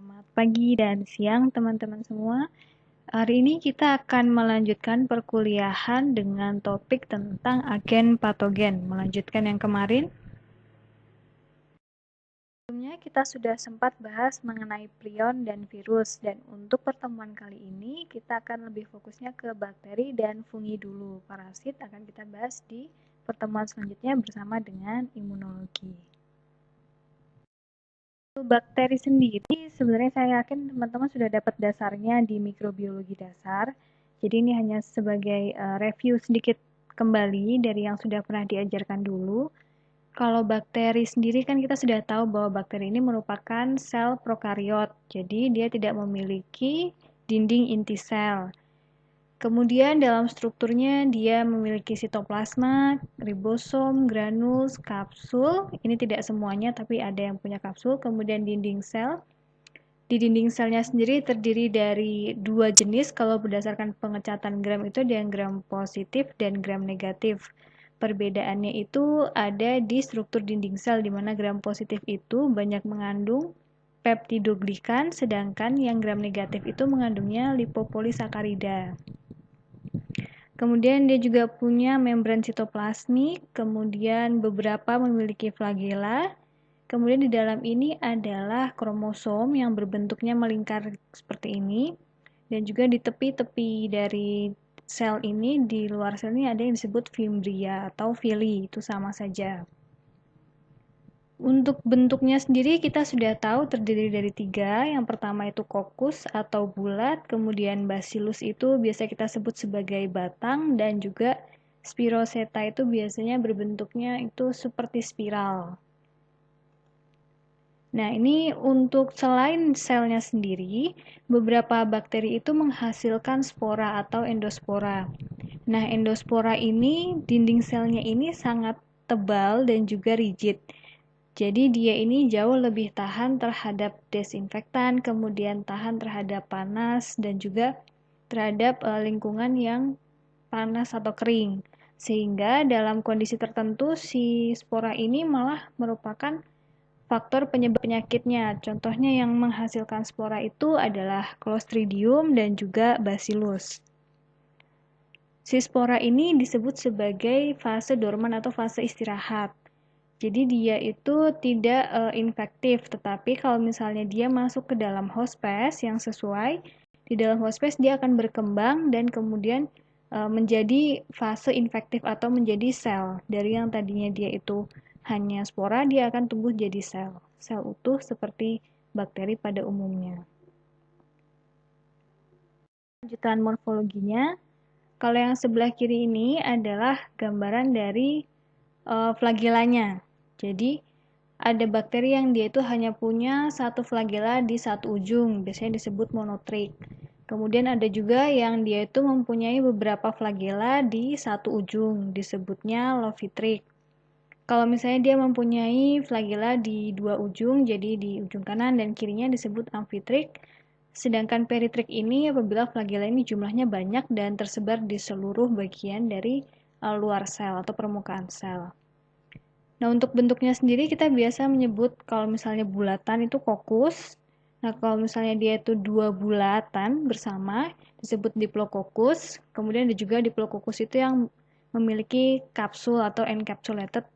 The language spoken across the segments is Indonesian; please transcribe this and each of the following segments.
Selamat pagi dan siang teman-teman semua. Hari ini kita akan melanjutkan perkuliahan dengan topik tentang agen patogen. Melanjutkan yang kemarin. Sebelumnya kita sudah sempat bahas mengenai prion dan virus, dan untuk pertemuan kali ini kita akan lebih fokusnya ke bakteri dan fungi dulu. Parasit akan kita bahas di pertemuan selanjutnya bersama dengan imunologi. Bakteri sendiri, sebenarnya saya yakin teman-teman sudah dapat dasarnya di mikrobiologi dasar. Jadi ini hanya sebagai review sedikit kembali dari yang sudah pernah diajarkan dulu. Kalau bakteri sendiri kan kita sudah tahu bahwa bakteri ini merupakan sel prokariot. Jadi dia tidak memiliki dinding inti sel. Kemudian dalam strukturnya dia memiliki sitoplasma, ribosom, granuls, kapsul. Ini tidak semuanya tapi ada yang punya kapsul. Kemudian dinding sel. Di dinding selnya sendiri terdiri dari dua jenis kalau berdasarkan pengecatan gram itu ada yang gram positif dan gram negatif. Perbedaannya itu ada di struktur dinding sel di mana gram positif itu banyak mengandung peptidoglikan sedangkan yang gram negatif itu mengandungnya lipopolisakarida. Kemudian dia juga punya membran sitoplasmik, kemudian beberapa memiliki flagela. Kemudian di dalam ini adalah kromosom yang berbentuknya melingkar seperti ini. Dan juga di tepi-tepi dari sel ini, di luar sel ini ada yang disebut fimbria atau villi, itu sama saja. Untuk bentuknya sendiri kita sudah tahu terdiri dari tiga. Yang pertama itu kokus atau bulat, kemudian bacillus itu biasa kita sebut sebagai batang, dan juga spiroseta itu biasanya berbentuknya itu seperti spiral. Nah, ini untuk selain selnya sendiri, beberapa bakteri itu menghasilkan spora atau endospora. Nah, endospora ini, dinding selnya ini sangat tebal dan juga rigid. Jadi dia ini jauh lebih tahan terhadap desinfektan, kemudian tahan terhadap panas, dan juga terhadap lingkungan yang panas atau kering. Sehingga dalam kondisi tertentu si spora ini malah merupakan faktor penyebab penyakitnya. Contohnya yang menghasilkan spora itu adalah Clostridium dan juga Bacillus. Si spora ini disebut sebagai fase dorman atau fase istirahat. Jadi dia itu tidak infektif, tetapi kalau misalnya dia masuk ke dalam hospes yang sesuai, di dalam hospes dia akan berkembang dan kemudian menjadi fase infektif atau menjadi sel. Dari yang tadinya dia itu hanya spora, dia akan tumbuh jadi sel utuh seperti bakteri pada umumnya. Lanjutan morfologinya, kalau yang sebelah kiri ini adalah gambaran dari flagellanya. Jadi ada bakteri yang dia itu hanya punya satu flagella di satu ujung, biasanya disebut monotrik. Kemudian ada juga yang dia itu mempunyai beberapa flagella di satu ujung, disebutnya lovitrik. Kalau misalnya dia mempunyai flagella di dua ujung, jadi di ujung kanan dan kirinya disebut amfitrik. Sedangkan peritrik ini apabila flagella ini jumlahnya banyak dan tersebar di seluruh bagian dari luar sel atau permukaan sel. Nah, untuk bentuknya sendiri kita biasa menyebut kalau misalnya bulatan itu kokus. Nah, kalau misalnya dia itu dua bulatan bersama disebut diplococcus. Kemudian ada juga diplococcus itu yang memiliki kapsul atau encapsulated.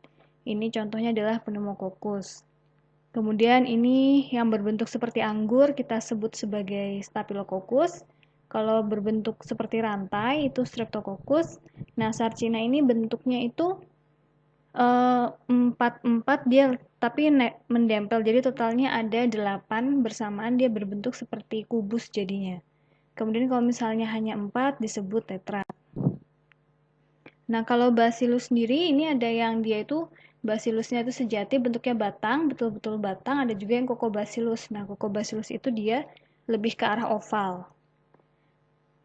Ini contohnya adalah pneumococcus. Kemudian ini yang berbentuk seperti anggur kita sebut sebagai staphylococcus. Kalau berbentuk seperti rantai itu streptococcus. Nah, sarcina ini bentuknya itu empat dia tapi mendempel, jadi totalnya ada 8 bersamaan, dia berbentuk seperti kubus jadinya. Kemudian kalau misalnya hanya 4 disebut tetra. Nah, kalau bacillus sendiri ini ada yang dia itu bacillusnya itu sejati bentuknya batang, betul-betul batang, ada juga yang kokobacillus. Nah, kokobacillus itu dia lebih ke arah oval.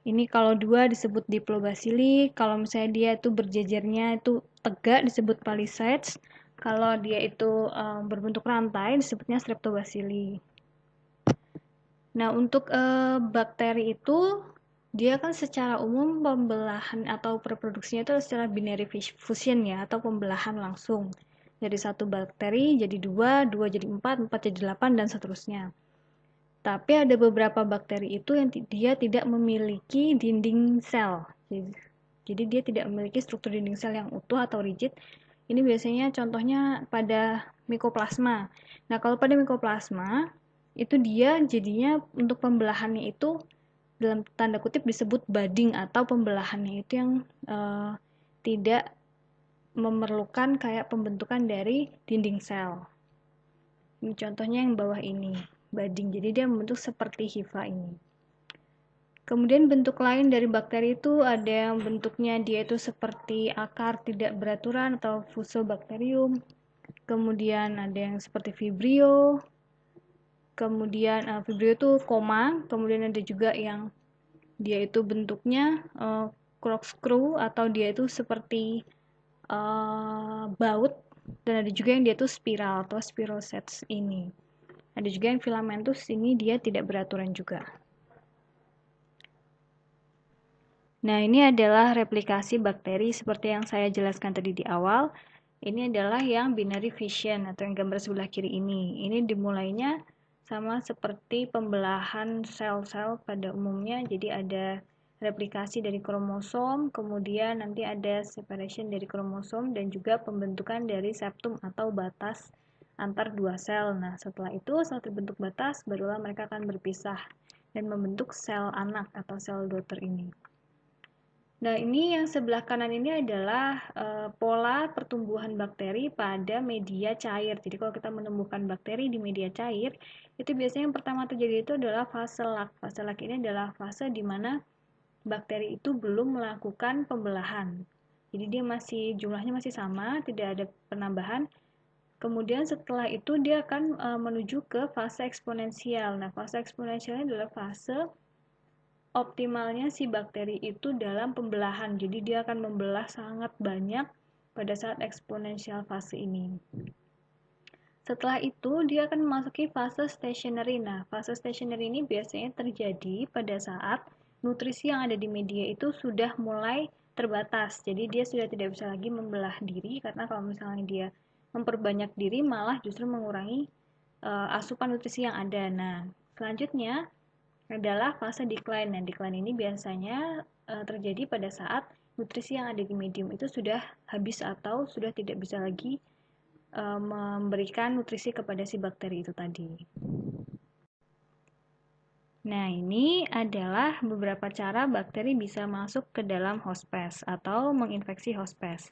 Ini kalau dua disebut diplobacilli, kalau misalnya dia itu berjejernya itu tegak disebut palisades, kalau dia itu berbentuk rantai disebutnya streptobacilli. Nah, untuk bakteri itu dia kan secara umum pembelahan atau reproduksinya itu secara binary fusion ya, atau pembelahan langsung. Dari satu bakteri jadi dua, dua jadi empat, empat jadi 8, dan seterusnya. Tapi ada beberapa bakteri itu yang dia tidak memiliki dinding sel. Jadi dia tidak memiliki struktur dinding sel yang utuh atau rigid. Ini biasanya contohnya pada Mycoplasma. Nah, kalau pada Mycoplasma, itu dia jadinya untuk pembelahannya itu dalam tanda kutip disebut budding, atau pembelahannya itu yang tidak memerlukan kayak pembentukan dari dinding sel. Ini contohnya yang bawah ini, budding. Jadi dia membentuk seperti hifa ini. Kemudian bentuk lain dari bakteri itu ada yang bentuknya dia itu seperti akar tidak beraturan atau Fusobacterium. Kemudian ada yang seperti vibrio. Kemudian vibrio itu koma. Kemudian ada juga yang dia itu bentuknya corkscrew atau dia itu seperti baut. Dan ada juga yang dia itu spiral atau spirosets ini. Ada juga yang filamentus, ini dia tidak beraturan juga. Nah, ini adalah replikasi bakteri seperti yang saya jelaskan tadi di awal. Ini adalah yang binary fission atau yang gambar sebelah kiri ini. Ini dimulainya sama seperti pembelahan sel-sel pada umumnya. Jadi ada replikasi dari kromosom, kemudian nanti ada separation dari kromosom dan juga pembentukan dari septum atau batas antar dua sel. Nah, setelah itu setelah terbentuk batas, barulah mereka akan berpisah dan membentuk sel anak atau sel daughter ini. Nah, ini yang sebelah kanan ini adalah pola pertumbuhan bakteri pada media cair. Jadi kalau kita menumbuhkan bakteri di media cair, itu biasanya yang pertama terjadi itu adalah fase lak. Fase lak ini adalah fase di mana bakteri itu belum melakukan pembelahan. Jadi dia jumlahnya masih sama, tidak ada penambahan. Kemudian setelah itu dia akan menuju ke fase eksponensial. Nah, fase eksponensialnya adalah fase optimalnya si bakteri itu dalam pembelahan. Jadi dia akan membelah sangat banyak pada saat eksponensial fase ini. Setelah itu dia akan memasuki fase stationary. Nah, fase stationary ini biasanya terjadi pada saat nutrisi yang ada di media itu sudah mulai terbatas. Jadi dia sudah tidak bisa lagi membelah diri, karena kalau misalnya dia memperbanyak diri malah justru mengurangi asupan nutrisi yang ada. Nah, selanjutnya adalah fase decline. Nah, decline ini biasanya terjadi pada saat nutrisi yang ada di medium itu sudah habis atau sudah tidak bisa lagi memberikan nutrisi kepada si bakteri itu tadi. Nah, ini adalah beberapa cara bakteri bisa masuk ke dalam hospes atau menginfeksi hospes.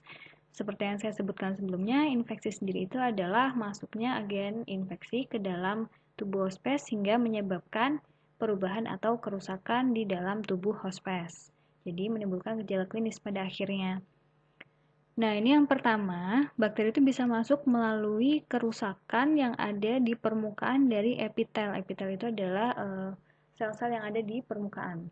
Seperti yang saya sebutkan sebelumnya, infeksi sendiri itu adalah masuknya agen infeksi ke dalam tubuh hospes hingga menyebabkan perubahan atau kerusakan di dalam tubuh hospes. Jadi menimbulkan gejala klinis pada akhirnya. Nah, ini yang pertama, bakteri itu bisa masuk melalui kerusakan yang ada di permukaan dari epitel. Epitel itu adalah sel-sel yang ada di permukaan.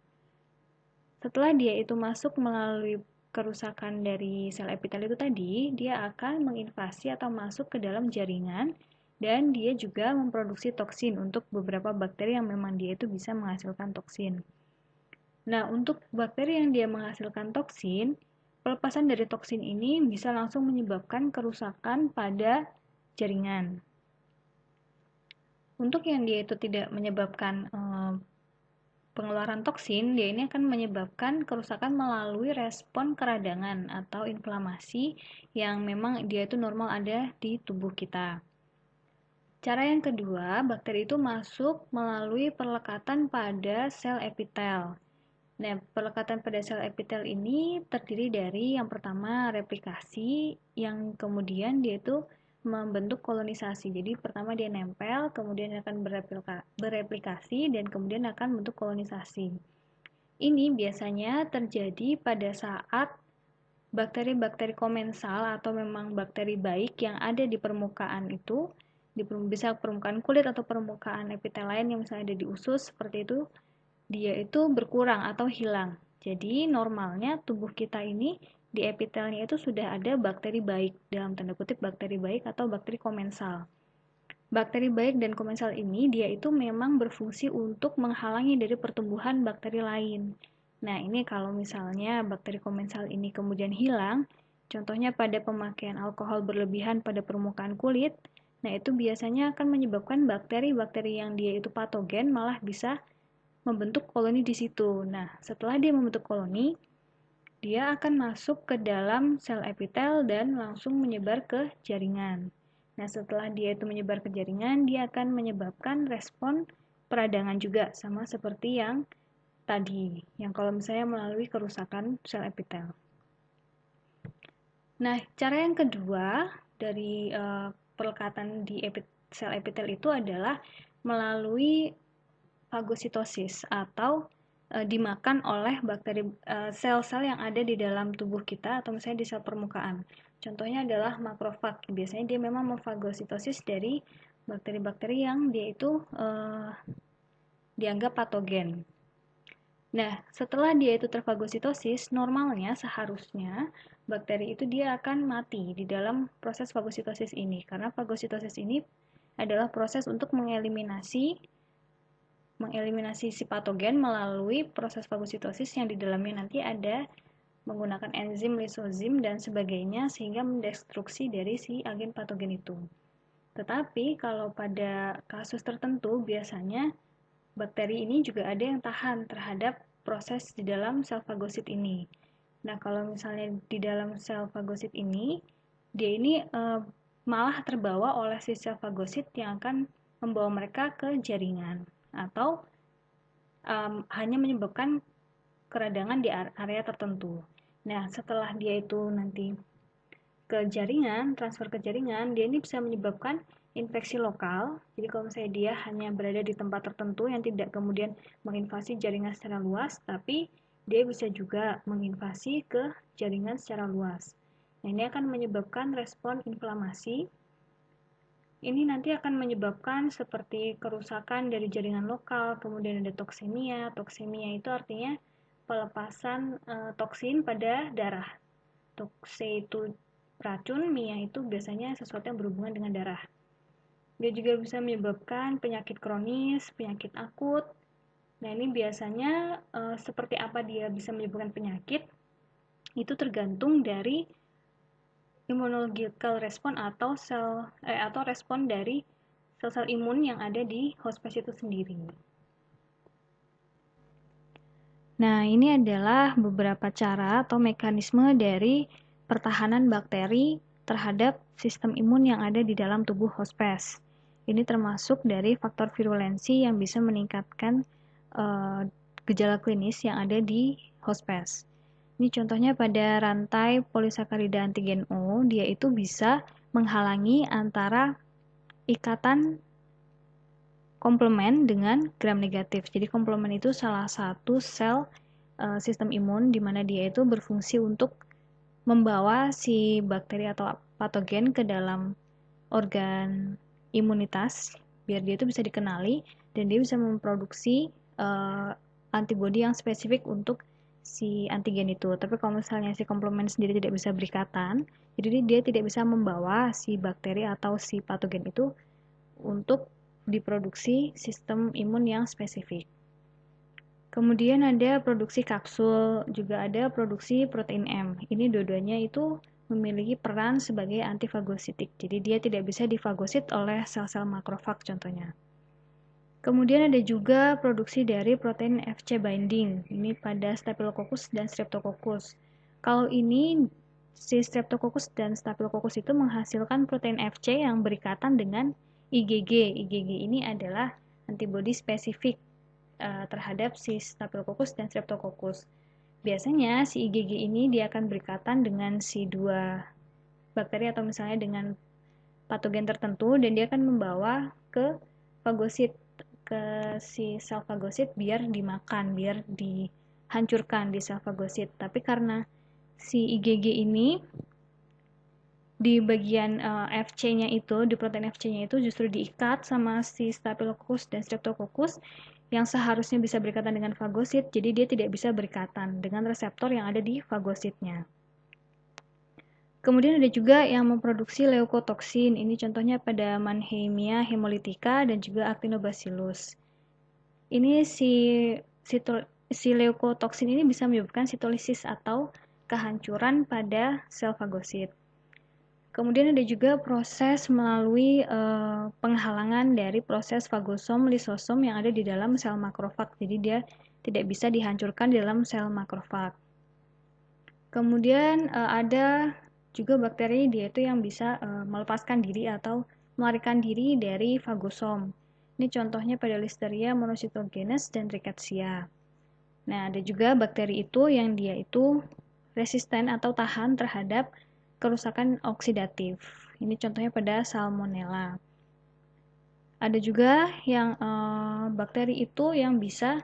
Setelah dia itu masuk melalui kerusakan dari sel epitel itu tadi, dia akan menginvasi atau masuk ke dalam jaringan dan dia juga memproduksi toksin untuk beberapa bakteri yang memang dia itu bisa menghasilkan toksin. Nah, untuk bakteri yang dia menghasilkan toksin, pelepasan dari toksin ini bisa langsung menyebabkan kerusakan pada jaringan. Untuk yang dia itu tidak menyebabkan pengeluaran toksin, dia ini akan menyebabkan kerusakan melalui respon keradangan atau inflamasi yang memang dia itu normal ada di tubuh kita. Cara yang kedua, bakteri itu masuk melalui perlekatan pada sel epitel. Nah, perlekatan pada sel epitel ini terdiri dari yang pertama replikasi, yang kemudian dia itu membentuk kolonisasi. Jadi pertama dia nempel, kemudian akan bereplikasi, dan kemudian akan membentuk kolonisasi. Ini biasanya terjadi pada saat bakteri-bakteri komensal atau memang bakteri baik yang ada di permukaan itu, bisa permukaan kulit atau permukaan epitel lain yang misalnya ada di usus, seperti itu, dia itu berkurang atau hilang. Jadi normalnya tubuh kita ini di epitelnya itu sudah ada bakteri baik, dalam tanda kutip bakteri baik atau bakteri komensal. Bakteri baik dan komensal ini dia itu memang berfungsi untuk menghalangi dari pertumbuhan bakteri lain. Nah, ini kalau misalnya bakteri komensal ini kemudian hilang, contohnya pada pemakaian alkohol berlebihan pada permukaan kulit, Nah, itu biasanya akan menyebabkan bakteri-bakteri yang dia itu patogen malah bisa membentuk koloni di situ. Nah, setelah dia membentuk koloni, dia akan masuk ke dalam sel epitel dan langsung menyebar ke jaringan. Nah, setelah dia itu menyebar ke jaringan, dia akan menyebabkan respon peradangan juga, sama seperti yang tadi, yang kalau misalnya melalui kerusakan sel epitel. Nah, cara yang kedua dari pelekatan di sel epitel itu adalah melalui fagositosis atau dimakan oleh bakteri sel-sel yang ada di dalam tubuh kita atau misalnya di sel permukaan. Contohnya adalah makrofag. Biasanya dia memang memfagositosis dari bakteri-bakteri yang dia itu dianggap patogen. Nah, setelah dia itu terfagositosis, normalnya seharusnya bakteri itu dia akan mati di dalam proses fagositosis ini. Karena fagositosis ini adalah proses untuk mengeliminasi si patogen melalui proses fagositosis yang di dalamnya nanti ada menggunakan enzim, lisozim, dan sebagainya sehingga mendestruksi dari si agen patogen itu. Tetapi kalau pada kasus tertentu biasanya bakteri ini juga ada yang tahan terhadap proses di dalam sel fagosit ini. Nah, kalau misalnya di dalam sel fagosit ini, dia ini malah terbawa oleh si sel fagosit yang akan membawa mereka ke jaringan atau hanya menyebabkan keradangan di area tertentu. Nah, setelah dia itu nanti ke jaringan, transfer ke jaringan, dia ini bisa menyebabkan infeksi lokal. Jadi kalau misalnya dia hanya berada di tempat tertentu yang tidak kemudian menginvasi jaringan secara luas, tapi dia bisa juga menginvasi ke jaringan secara luas. Nah, ini akan menyebabkan respon inflamasi. Ini nanti akan menyebabkan seperti kerusakan dari jaringan lokal, kemudian ada toksemia. Toksemia itu artinya pelepasan toksin pada darah. Tokse itu racun, mia itu biasanya sesuatu yang berhubungan dengan darah. Dia juga bisa menyebabkan penyakit kronis, penyakit akut. Nah, ini biasanya seperti apa dia bisa menyebabkan penyakit, itu tergantung dari immunological respon atau respon dari sel-sel imun yang ada di hospes itu sendiri. Nah, ini adalah beberapa cara atau mekanisme dari pertahanan bakteri terhadap sistem imun yang ada di dalam tubuh hospes. Ini termasuk dari faktor virulensi yang bisa meningkatkan gejala klinis yang ada di hospes. Ini contohnya pada rantai polisakarida antigen O, dia itu bisa menghalangi antara ikatan komplement dengan gram negatif. Jadi komplement itu salah satu sel sistem imun di mana dia itu berfungsi untuk membawa si bakteri atau patogen ke dalam organ imunitas biar dia itu bisa dikenali dan dia bisa memproduksi antibodi yang spesifik untuk si antigen itu. Tapi kalau misalnya si komplement sendiri tidak bisa berikatan, jadi dia tidak bisa membawa si bakteri atau si patogen itu untuk diproduksi sistem imun yang spesifik. Kemudian ada produksi kapsul, juga ada produksi protein M. Ini dua-duanya itu memiliki peran sebagai antifagositik. Jadi dia tidak bisa difagosit oleh sel-sel makrofag contohnya. Kemudian ada juga produksi dari protein Fc binding. Ini pada Staphylococcus dan Streptococcus. Kalau ini si Streptococcus dan Staphylococcus itu menghasilkan protein Fc yang berikatan dengan IgG. IgG ini adalah antibodi spesifik terhadap si Staphylococcus dan Streptococcus. Biasanya si IgG ini dia akan berikatan dengan si dua bakteri atau misalnya dengan patogen tertentu dan dia akan membawa ke fagosit, ke si sel fagosit biar dimakan, biar dihancurkan di sel fagosit. Tapi karena si IgG ini di bagian Fc-nya itu, di protein Fc-nya itu justru diikat sama si Staphylococcus dan Streptococcus yang seharusnya bisa berikatan dengan fagosit, jadi dia tidak bisa berikatan dengan reseptor yang ada di fagositnya. Kemudian ada juga yang memproduksi leukotoksin, ini contohnya pada Mannheimia hemolytica dan juga Actinobacillus. Ini si leukotoksin ini bisa menyebabkan sitolisis atau kehancuran pada sel fagosit. Kemudian ada juga proses melalui penghalangan dari proses fagosom, lisosom yang ada di dalam sel makrofag. Jadi dia tidak bisa dihancurkan di dalam sel makrofag. Kemudian ada juga bakteri dia itu yang bisa melepaskan diri atau melarikan diri dari fagosom. Ini contohnya pada Listeria monocytogenes dan Rickettsia. Nah, ada juga bakteri itu yang dia itu resisten atau tahan terhadap kerusakan oksidatif. Ini contohnya pada Salmonella. Ada juga yang bakteri itu yang bisa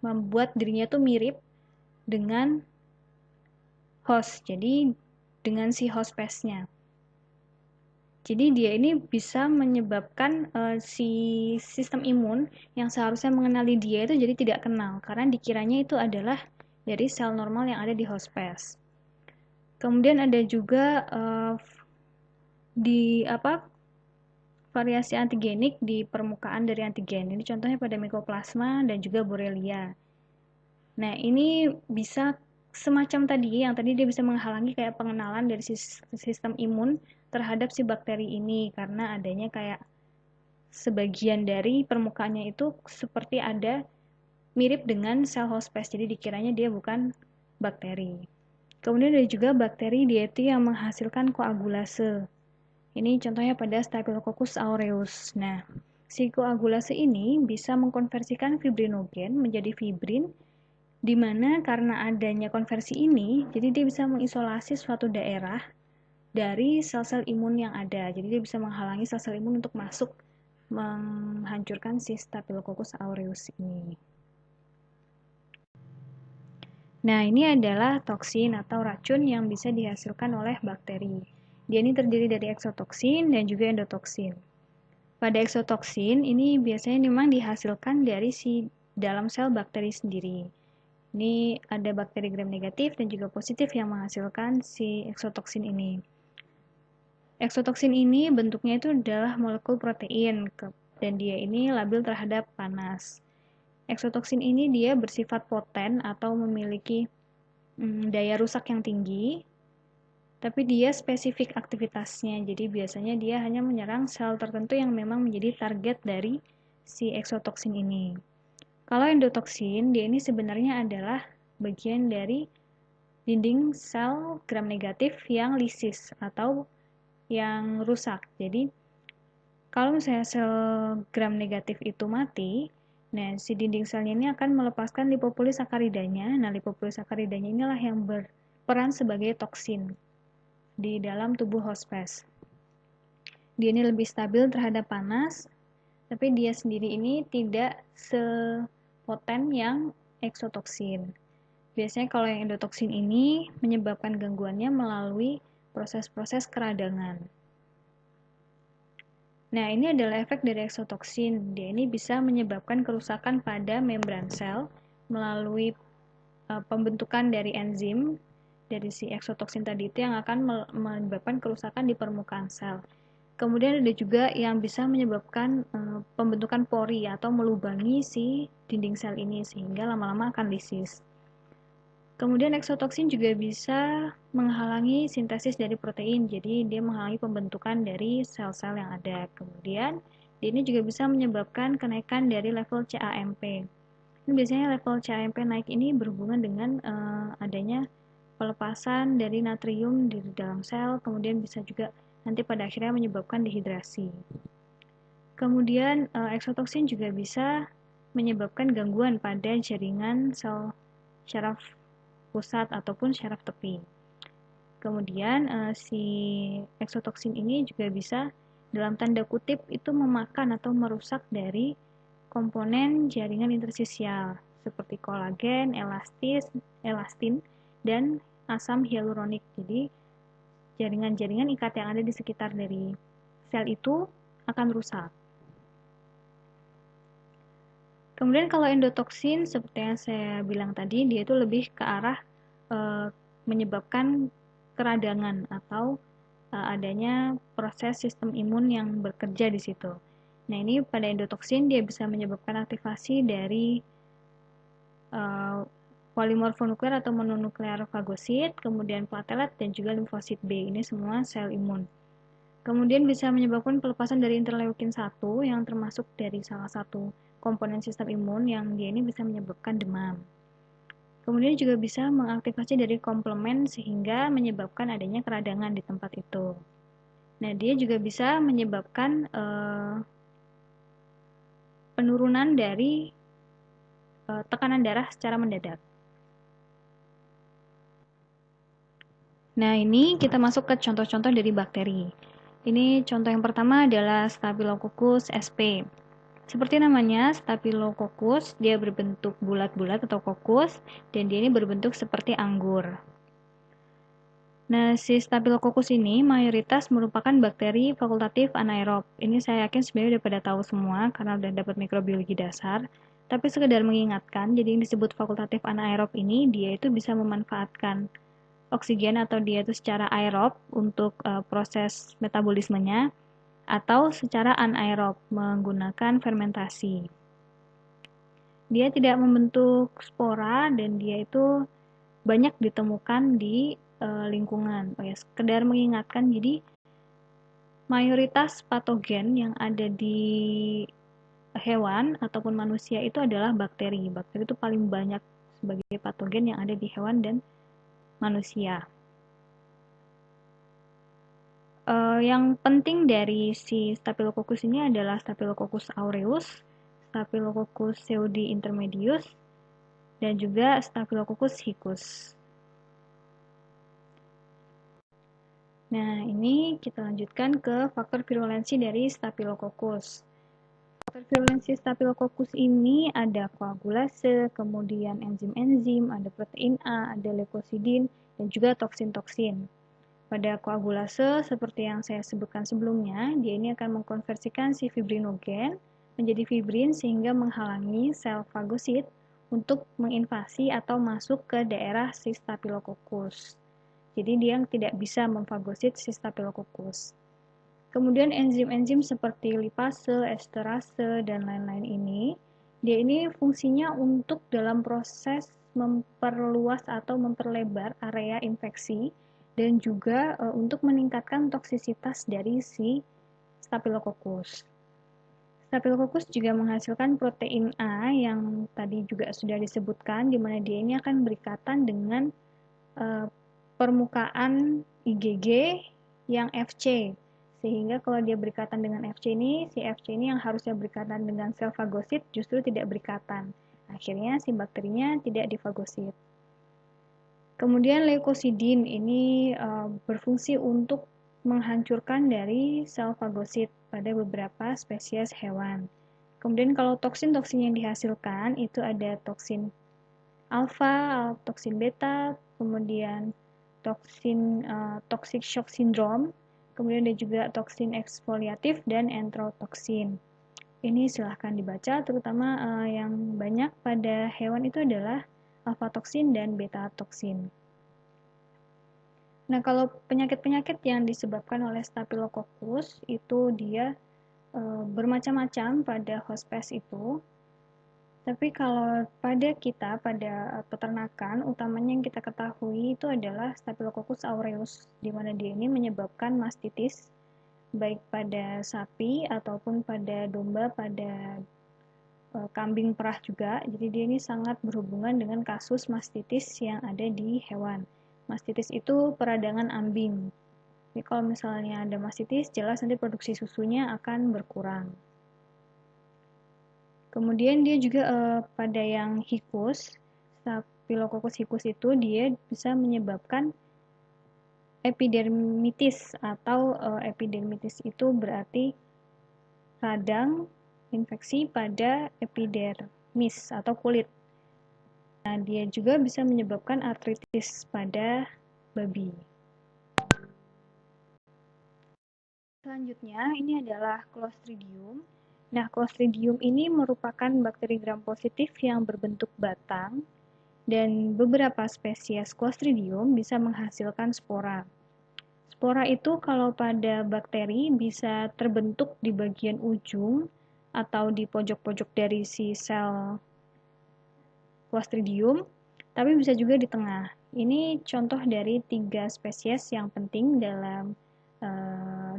membuat dirinya itu mirip dengan host. Jadi dengan si host pest-nya. Jadi dia ini bisa menyebabkan si sistem imun yang seharusnya mengenali dia itu jadi tidak kenal karena dikiranya itu adalah dari sel normal yang ada di host pest. Kemudian ada juga variasi antigenik di permukaan dari antigen. Ini contohnya pada Mycoplasma dan juga Borrelia. Nah, ini bisa semacam tadi, yang tadi dia bisa menghalangi kayak pengenalan dari sistem imun terhadap si bakteri ini karena adanya kayak sebagian dari permukaannya itu seperti ada mirip dengan sel host pest, jadi dikiranya dia bukan bakteri. Kemudian ada juga bakteri dia itu yang menghasilkan koagulase. Ini contohnya pada Staphylococcus aureus. Nah, si koagulase ini bisa mengkonversikan fibrinogen menjadi fibrin, di mana karena adanya konversi ini, jadi dia bisa mengisolasi suatu daerah dari sel-sel imun yang ada. Jadi dia bisa menghalangi sel-sel imun untuk masuk menghancurkan si Staphylococcus aureus ini. Nah, ini adalah toksin atau racun yang bisa dihasilkan oleh bakteri. Dia ini terdiri dari eksotoksin dan juga endotoksin. Pada eksotoksin, ini biasanya memang dihasilkan dari si dalam sel bakteri sendiri. Ini ada bakteri gram negatif dan juga positif yang menghasilkan si eksotoksin ini. Eksotoksin ini bentuknya itu adalah molekul protein dan dia ini labil terhadap panas. Eksotoksin ini dia bersifat poten atau memiliki daya rusak yang tinggi, tapi dia spesifik aktivitasnya. Jadi biasanya dia hanya menyerang sel tertentu yang memang menjadi target dari si eksotoksin ini. Kalau endotoksin, dia ini sebenarnya adalah bagian dari dinding sel gram negatif yang lisis atau yang rusak. Jadi, kalau misalnya sel gram negatif itu mati, nah si dinding selnya ini akan melepaskan lipopolisakaridanya. Nah, lipopolisakaridanya inilah yang berperan sebagai toksin di dalam tubuh host pest. Dia ini lebih stabil terhadap panas, tapi dia sendiri ini tidak sepoten yang eksotoksin. Biasanya kalau yang endotoksin ini menyebabkan gangguannya melalui proses-proses keradangan. Nah, ini adalah efek dari eksotoksin. Dia ini bisa menyebabkan kerusakan pada membran sel melalui pembentukan dari enzim dari si eksotoksin tadi itu yang akan menyebabkan kerusakan di permukaan sel. Kemudian ada juga yang bisa menyebabkan pembentukan pori atau melubangi si dinding sel ini sehingga lama-lama akan lisis. Kemudian eksotoksin juga bisa menghalangi sintesis dari protein, jadi dia menghalangi pembentukan dari sel-sel yang ada. Kemudian dia ini juga bisa menyebabkan kenaikan dari level CAMP. Ini biasanya level CAMP naik ini berhubungan dengan adanya pelepasan dari natrium di dalam sel, kemudian bisa juga nanti pada akhirnya menyebabkan dehidrasi. Kemudian eksotoksin juga bisa menyebabkan gangguan pada jaringan sel syaraf pusat ataupun syaraf tepi. Kemudian si eksotoksin ini juga bisa dalam tanda kutip itu memakan atau merusak dari komponen jaringan intersisial seperti kolagen, elastin, dan asam hyaluronik. Jadi jaringan-jaringan ikat yang ada di sekitar dari sel itu akan rusak. Kemudian kalau endotoksin seperti yang saya bilang tadi, dia itu lebih ke arah menyebabkan keradangan atau adanya proses sistem imun yang bekerja di situ. Nah, ini pada endotoksin dia bisa menyebabkan aktivasi dari polimorfonuklear atau mononuklear fagosit, kemudian platelet, dan juga limfosit B. Ini semua sel imun. Kemudian bisa menyebabkan pelepasan dari interleukin 1 yang termasuk dari salah satu komponen sistem imun yang dia ini bisa menyebabkan demam. Kemudian juga bisa mengaktifasi dari komplement sehingga menyebabkan adanya keradangan di tempat itu. Nah, dia juga bisa menyebabkan penurunan dari tekanan darah secara mendadak. Nah, ini kita masuk ke contoh-contoh dari bakteri. Ini contoh yang pertama adalah Staphylococcus sp. Seperti namanya, Staphylococcus, dia berbentuk bulat-bulat atau kokus, dan dia ini berbentuk seperti anggur. Nah, si Staphylococcus ini mayoritas merupakan bakteri fakultatif anaerob. Ini saya yakin sebenarnya udah pada tahu semua, karena udah dapat mikrobiologi dasar. Tapi sekedar mengingatkan, jadi yang disebut fakultatif anaerob ini, dia itu bisa memanfaatkan oksigen atau dia itu secara aerob untuk proses metabolismenya, atau secara anaerob menggunakan fermentasi. Dia tidak membentuk spora dan dia itu banyak ditemukan di lingkungan. Oh ya, sekedar mengingatkan, jadi mayoritas patogen yang ada di hewan ataupun manusia itu adalah bakteri. Bakteri itu paling banyak sebagai patogen yang ada di hewan dan manusia. Yang penting dari si Staphylococcus ini adalah Staphylococcus aureus, Staphylococcus pseudo intermedius, dan juga Staphylococcus hicus. Nah, ini kita lanjutkan ke faktor virulensi dari Staphylococcus. Faktor virulensi Staphylococcus ini ada koagulase, kemudian enzim-enzim, ada protein A, ada leukosidin, dan juga toksin-toksin. Pada koagulase, seperti yang saya sebutkan sebelumnya, dia ini akan mengkonversikan si fibrinogen menjadi fibrin sehingga menghalangi sel fagosit untuk menginvasi atau masuk ke daerah si Staphylococcus. Jadi dia tidak bisa memfagosit si Staphylococcus. Kemudian enzim-enzim seperti lipase, esterase, dan lain-lain ini, dia ini fungsinya untuk dalam proses memperluas atau memperlebar area infeksi dan juga untuk meningkatkan toksisitas dari si Staphylococcus. Staphylococcus juga menghasilkan protein A yang tadi juga sudah disebutkan, di mana dia ini akan berikatan dengan permukaan IgG yang FC. Sehingga kalau dia berikatan dengan FC ini, si FC ini yang harusnya berikatan dengan sel fagosit justru tidak berikatan. Akhirnya si bakterinya tidak difagosit. Kemudian leukosidin ini berfungsi untuk menghancurkan dari sel fagosit pada beberapa spesies hewan. Kemudian kalau toksin-toksin yang dihasilkan itu ada toksin alfa, toksin beta, kemudian toksin toxic shock syndrome, kemudian ada juga toksin eksfoliatif dan enterotoksin. Ini silahkan dibaca, terutama yang banyak pada hewan itu adalah alfa-toksin dan beta-toksin. Nah, kalau penyakit-penyakit yang disebabkan oleh Staphylococcus itu dia bermacam-macam pada hospes itu. Tapi kalau pada kita, pada peternakan, utamanya yang kita ketahui itu adalah Staphylococcus aureus, di mana dia ini menyebabkan mastitis, baik pada sapi ataupun pada domba, pada kambing perah juga. Jadi dia ini sangat berhubungan dengan kasus mastitis yang ada di hewan. Mastitis itu peradangan ambing. Jadi kalau misalnya ada mastitis, jelas nanti produksi susunya akan berkurang. Kemudian dia juga pada yang hicus, Staphylococcus hicus itu dia bisa menyebabkan epidermitis atau epidermitis itu berarti radang infeksi pada epidermis atau kulit. Nah, dia juga bisa menyebabkan artritis pada babi. Selanjutnya, ini adalah Clostridium. Nah, Clostridium ini merupakan bakteri gram positif yang berbentuk batang, dan beberapa spesies Clostridium bisa menghasilkan spora. Spora itu kalau pada bakteri bisa terbentuk di bagian ujung atau di pojok-pojok dari si sel Clostridium, tapi bisa juga di tengah. Ini contoh dari 3 spesies yang penting dalam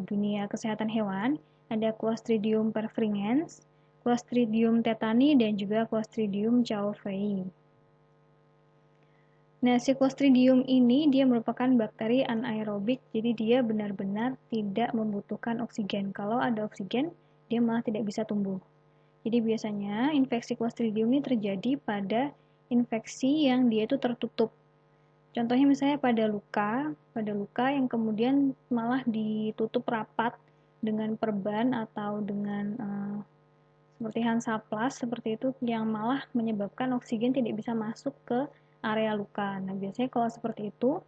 dunia kesehatan hewan. Ada Clostridium perfringens, Clostridium tetani, dan juga Clostridium chauffei. Nah, si Clostridium ini dia merupakan bakteri anaerobik, jadi dia benar-benar tidak membutuhkan oksigen. Kalau ada oksigen, dia malah tidak bisa tumbuh. Jadi biasanya infeksi Clostridium ini terjadi pada infeksi yang dia itu tertutup. Contohnya misalnya pada luka yang kemudian malah ditutup rapat dengan perban atau dengan seperti Hansaplast seperti itu yang malah menyebabkan oksigen tidak bisa masuk ke area luka. Nah, biasanya kalau seperti itu,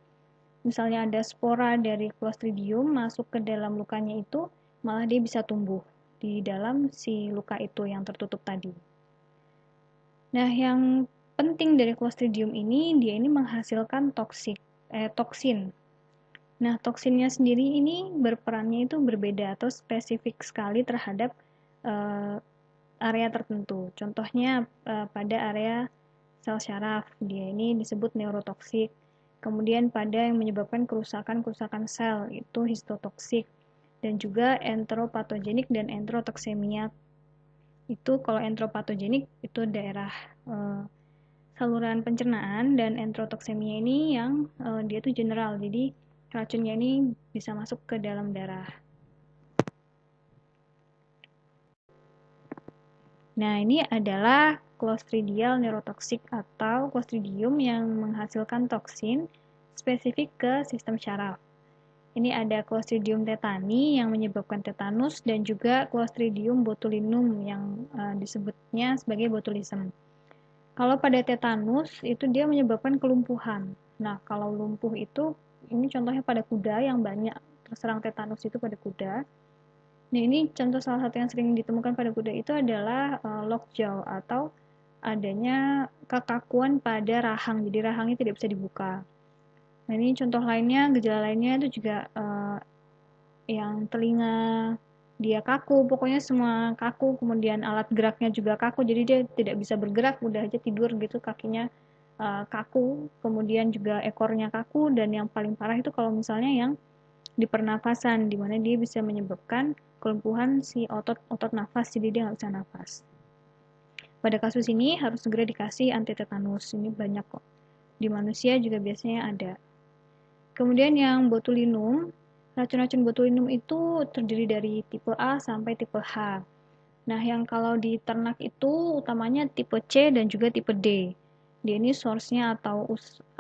misalnya ada spora dari Clostridium masuk ke dalam lukanya itu, malah dia bisa tumbuh di dalam si luka itu yang tertutup tadi. Nah, yang penting dari Clostridium ini, dia ini menghasilkan toksin. Nah, toksinnya sendiri ini berperannya itu berbeda atau spesifik sekali terhadap area tertentu. Contohnya pada area sel syaraf, dia ini disebut neurotoksik. Kemudian pada yang menyebabkan kerusakan sel, itu histotoksik. Dan juga entropatogenik dan enterotoksemia. Itu kalau entropatogenik itu daerah saluran pencernaan, dan enterotoksemia ini yang dia itu general. Jadi racunnya ini bisa masuk ke dalam darah. Nah, ini adalah Clostridial neurotoxic atau Clostridium yang menghasilkan toksin spesifik ke sistem syaraf. Ini ada Clostridium tetani yang menyebabkan tetanus dan juga Clostridium botulinum yang disebutnya sebagai botulism. Kalau pada tetanus itu dia menyebabkan kelumpuhan. Nah, kalau lumpuh itu ini contohnya pada kuda yang banyak terserang tetanus itu pada kuda. Nah, ini contoh salah satu yang sering ditemukan pada kuda itu adalah lockjaw atau adanya kekakuan pada rahang. Jadi rahangnya tidak bisa dibuka. Nah, ini contoh lainnya, gejala lainnya itu juga yang telinga dia kaku, pokoknya semua kaku, kemudian alat geraknya juga kaku, jadi dia tidak bisa bergerak, udah aja tidur gitu kakinya kaku, kemudian juga ekornya kaku, dan yang paling parah itu kalau misalnya yang di pernafasan, di mana dia bisa menyebabkan kelumpuhan si otot nafas, jadi dia nggak bisa nafas. Pada kasus ini harus segera dikasih anti tetanus, ini banyak kok. Di manusia juga biasanya ada. Kemudian yang botulinum, racun-racun botulinum itu terdiri dari tipe A sampai tipe H. Nah, yang kalau di ternak itu utamanya tipe C dan juga tipe D. Dia ini source-nya atau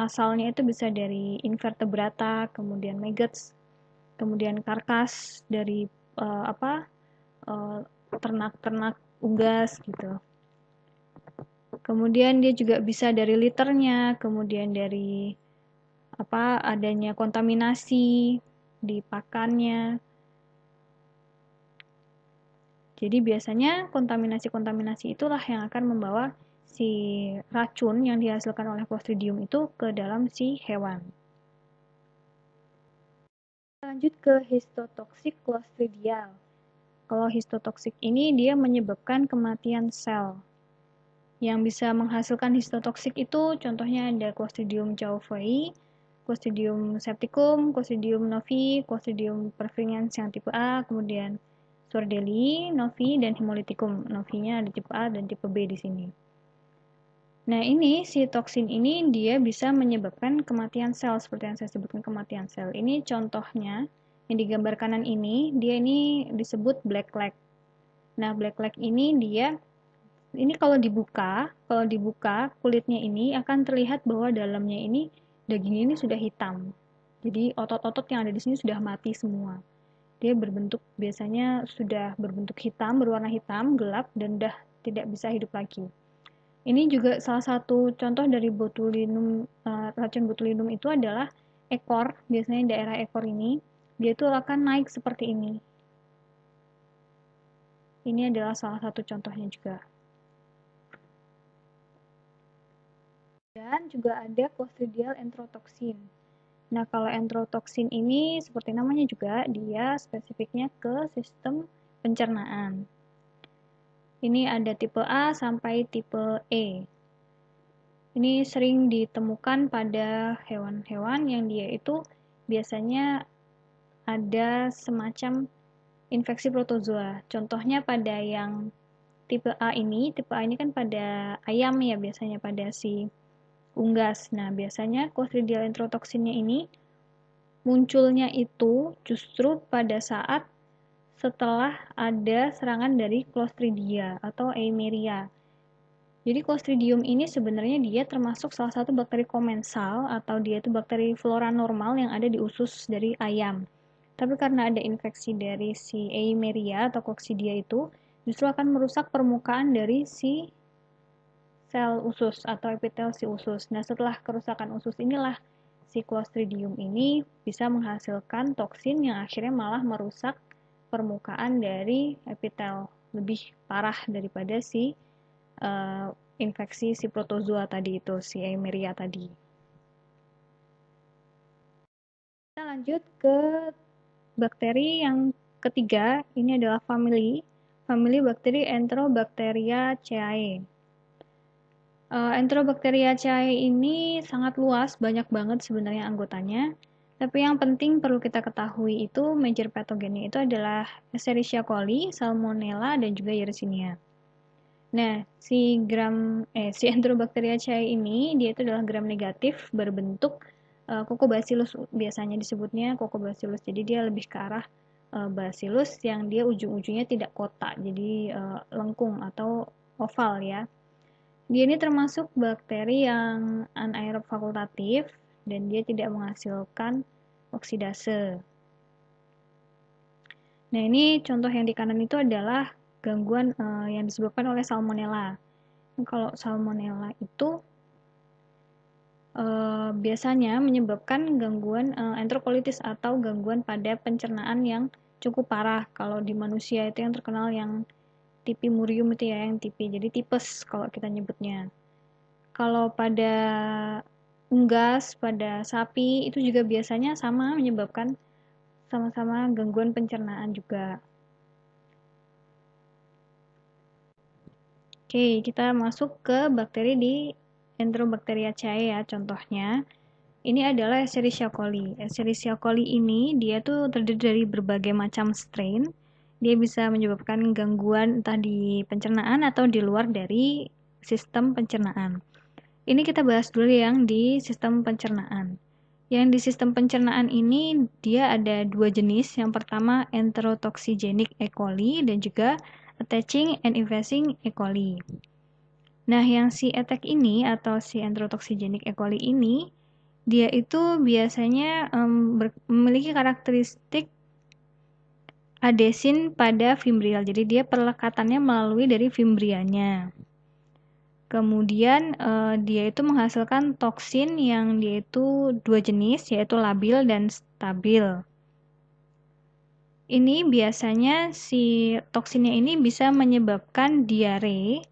asalnya itu bisa dari invertebrata, kemudian maggots, kemudian karkas dari ternak-ternak unggas gitu. Kemudian dia juga bisa dari liternya, kemudian dari adanya kontaminasi di pakannya. Jadi biasanya kontaminasi-kontaminasi itulah yang akan membawa si racun yang dihasilkan oleh Clostridium itu ke dalam si hewan. Lanjut ke histotoxic Clostridial. Kalau histotoxic ini dia menyebabkan kematian sel. Yang bisa menghasilkan histotoxic itu contohnya ada Clostridium chauffei, Clostridium septicum, Clostridium novi, Clostridium perfringens yang tipe A, kemudian Sordeli, novi, dan Hemolyticum. Novinya ada tipe A dan tipe B di sini. Nah, ini si toksin ini dia bisa menyebabkan kematian sel seperti yang saya sebutkan, kematian sel. Ini contohnya yang digambar kanan ini, dia ini disebut black leg. Nah, black leg ini kalau dibuka kulitnya ini akan terlihat bahwa dalamnya ini dagingnya ini sudah hitam. Jadi otot-otot yang ada di sini sudah mati semua. Dia biasanya sudah berbentuk hitam, berwarna hitam, gelap, dan sudah tidak bisa hidup lagi. Ini juga salah satu contoh dari botulinum, racun botulinum itu adalah ekor, biasanya daerah ekor ini, dia itu akan naik seperti ini. Ini adalah salah satu contohnya juga. Dan juga ada Clostridial enterotoksin. Nah, kalau enterotoksin ini seperti namanya juga, dia spesifiknya ke sistem pencernaan. Ini ada tipe A sampai tipe E. Ini sering ditemukan pada hewan-hewan yang dia itu biasanya ada semacam infeksi protozoa. Contohnya pada yang tipe A ini kan pada ayam ya biasanya, pada si unggas. Nah, biasanya Clostridial enterotoksinnya ini munculnya itu justru pada saat setelah ada serangan dari Clostridia atau Eimeria. Jadi Clostridium ini sebenarnya dia termasuk salah satu bakteri komensal atau dia itu bakteri flora normal yang ada di usus dari ayam. Tapi karena ada infeksi dari si Eimeria atau Coccidia itu, justru akan merusak permukaan dari si sel usus atau epitel si usus. Nah, setelah kerusakan usus inilah si Clostridium ini bisa menghasilkan toksin yang akhirnya malah merusak permukaan dari epitel, lebih parah daripada si infeksi si protozoa tadi itu, si Eimeria tadi. Kita lanjut ke bakteri yang ketiga, ini adalah famili bakteri Enterobacteriaceae. Enterobacteriaceae ini sangat luas, banyak banget sebenarnya anggotanya. Tapi yang penting perlu kita ketahui itu major patogennya itu adalah Escherichia coli, Salmonella, dan juga Yersinia. Nah, si Enterobacteriaceae ini dia itu adalah gram negatif berbentuk Coccobacillus, biasanya disebutnya Coccobacillus. Jadi dia lebih ke arah bacillus yang dia ujung-ujungnya tidak kotak, jadi lengkung atau oval ya. Dia ini termasuk bakteri yang anaerob fakultatif dan dia tidak menghasilkan oksidase. Nah, ini contoh yang di kanan itu adalah gangguan yang disebabkan oleh Salmonella. Kalau Salmonella itu biasanya menyebabkan gangguan enterokolitis atau gangguan pada pencernaan yang cukup parah. Kalau di manusia itu yang terkenal yang tipimurium itu ya, yang tipi. Jadi tipes kalau kita nyebutnya. Kalau pada unggas, pada sapi itu juga biasanya sama menyebabkan sama-sama gangguan pencernaan juga. Oke, kita masuk ke bakteri di Enterobacteriaceae ya, contohnya. Ini adalah Escherichia coli. Escherichia coli ini dia tuh terdiri dari berbagai macam strain. Dia bisa menyebabkan gangguan entah di pencernaan atau di luar dari sistem pencernaan. Ini kita bahas dulu yang di sistem pencernaan. Yang di sistem pencernaan ini dia ada dua jenis. Yang pertama Enterotoxigenic E. coli dan juga Attaching and Effacing E. coli. Nah, yang si ETEC ini atau si Enterotoxigenic E. coli ini dia itu biasanya memiliki karakteristik adesin pada fimbrial. Jadi dia perlekatannya melalui dari fimbrianya. Kemudian dia itu menghasilkan toksin yang dia itu dua jenis, yaitu labil dan stabil. Ini biasanya si toksinnya ini bisa menyebabkan diare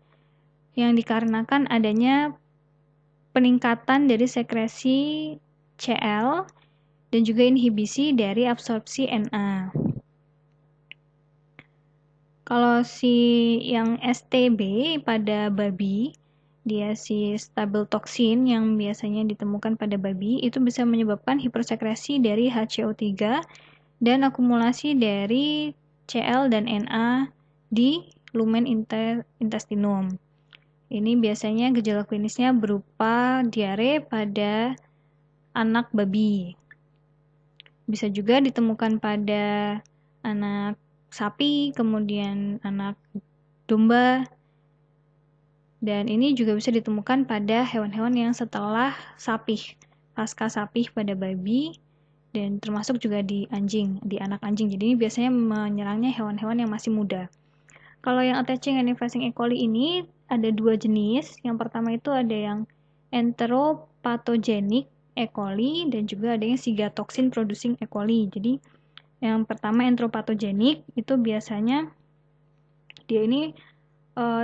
yang dikarenakan adanya peningkatan dari sekresi Cl dan juga inhibisi dari absorpsi Na. Kalau si yang STB pada babi, dia si stabil toksin yang biasanya ditemukan pada babi itu bisa menyebabkan hipersekresi dari HCO3 dan akumulasi dari Cl dan Na di lumen intestinum. Ini biasanya gejala klinisnya berupa diare pada anak babi. Bisa juga ditemukan pada anak sapi, kemudian anak domba, dan ini juga bisa ditemukan pada hewan-hewan yang setelah sapih, pasca sapih pada babi, dan termasuk juga di anjing, di anak anjing. Jadi ini biasanya menyerangnya hewan-hewan yang masih muda. Kalau yang attaching and effacing E. coli ini ada dua jenis. Yang pertama itu ada yang enteropathogenic E. coli dan juga ada yang cigatoxin producing E. coli. Jadi yang pertama enteropathogenic itu biasanya dia ini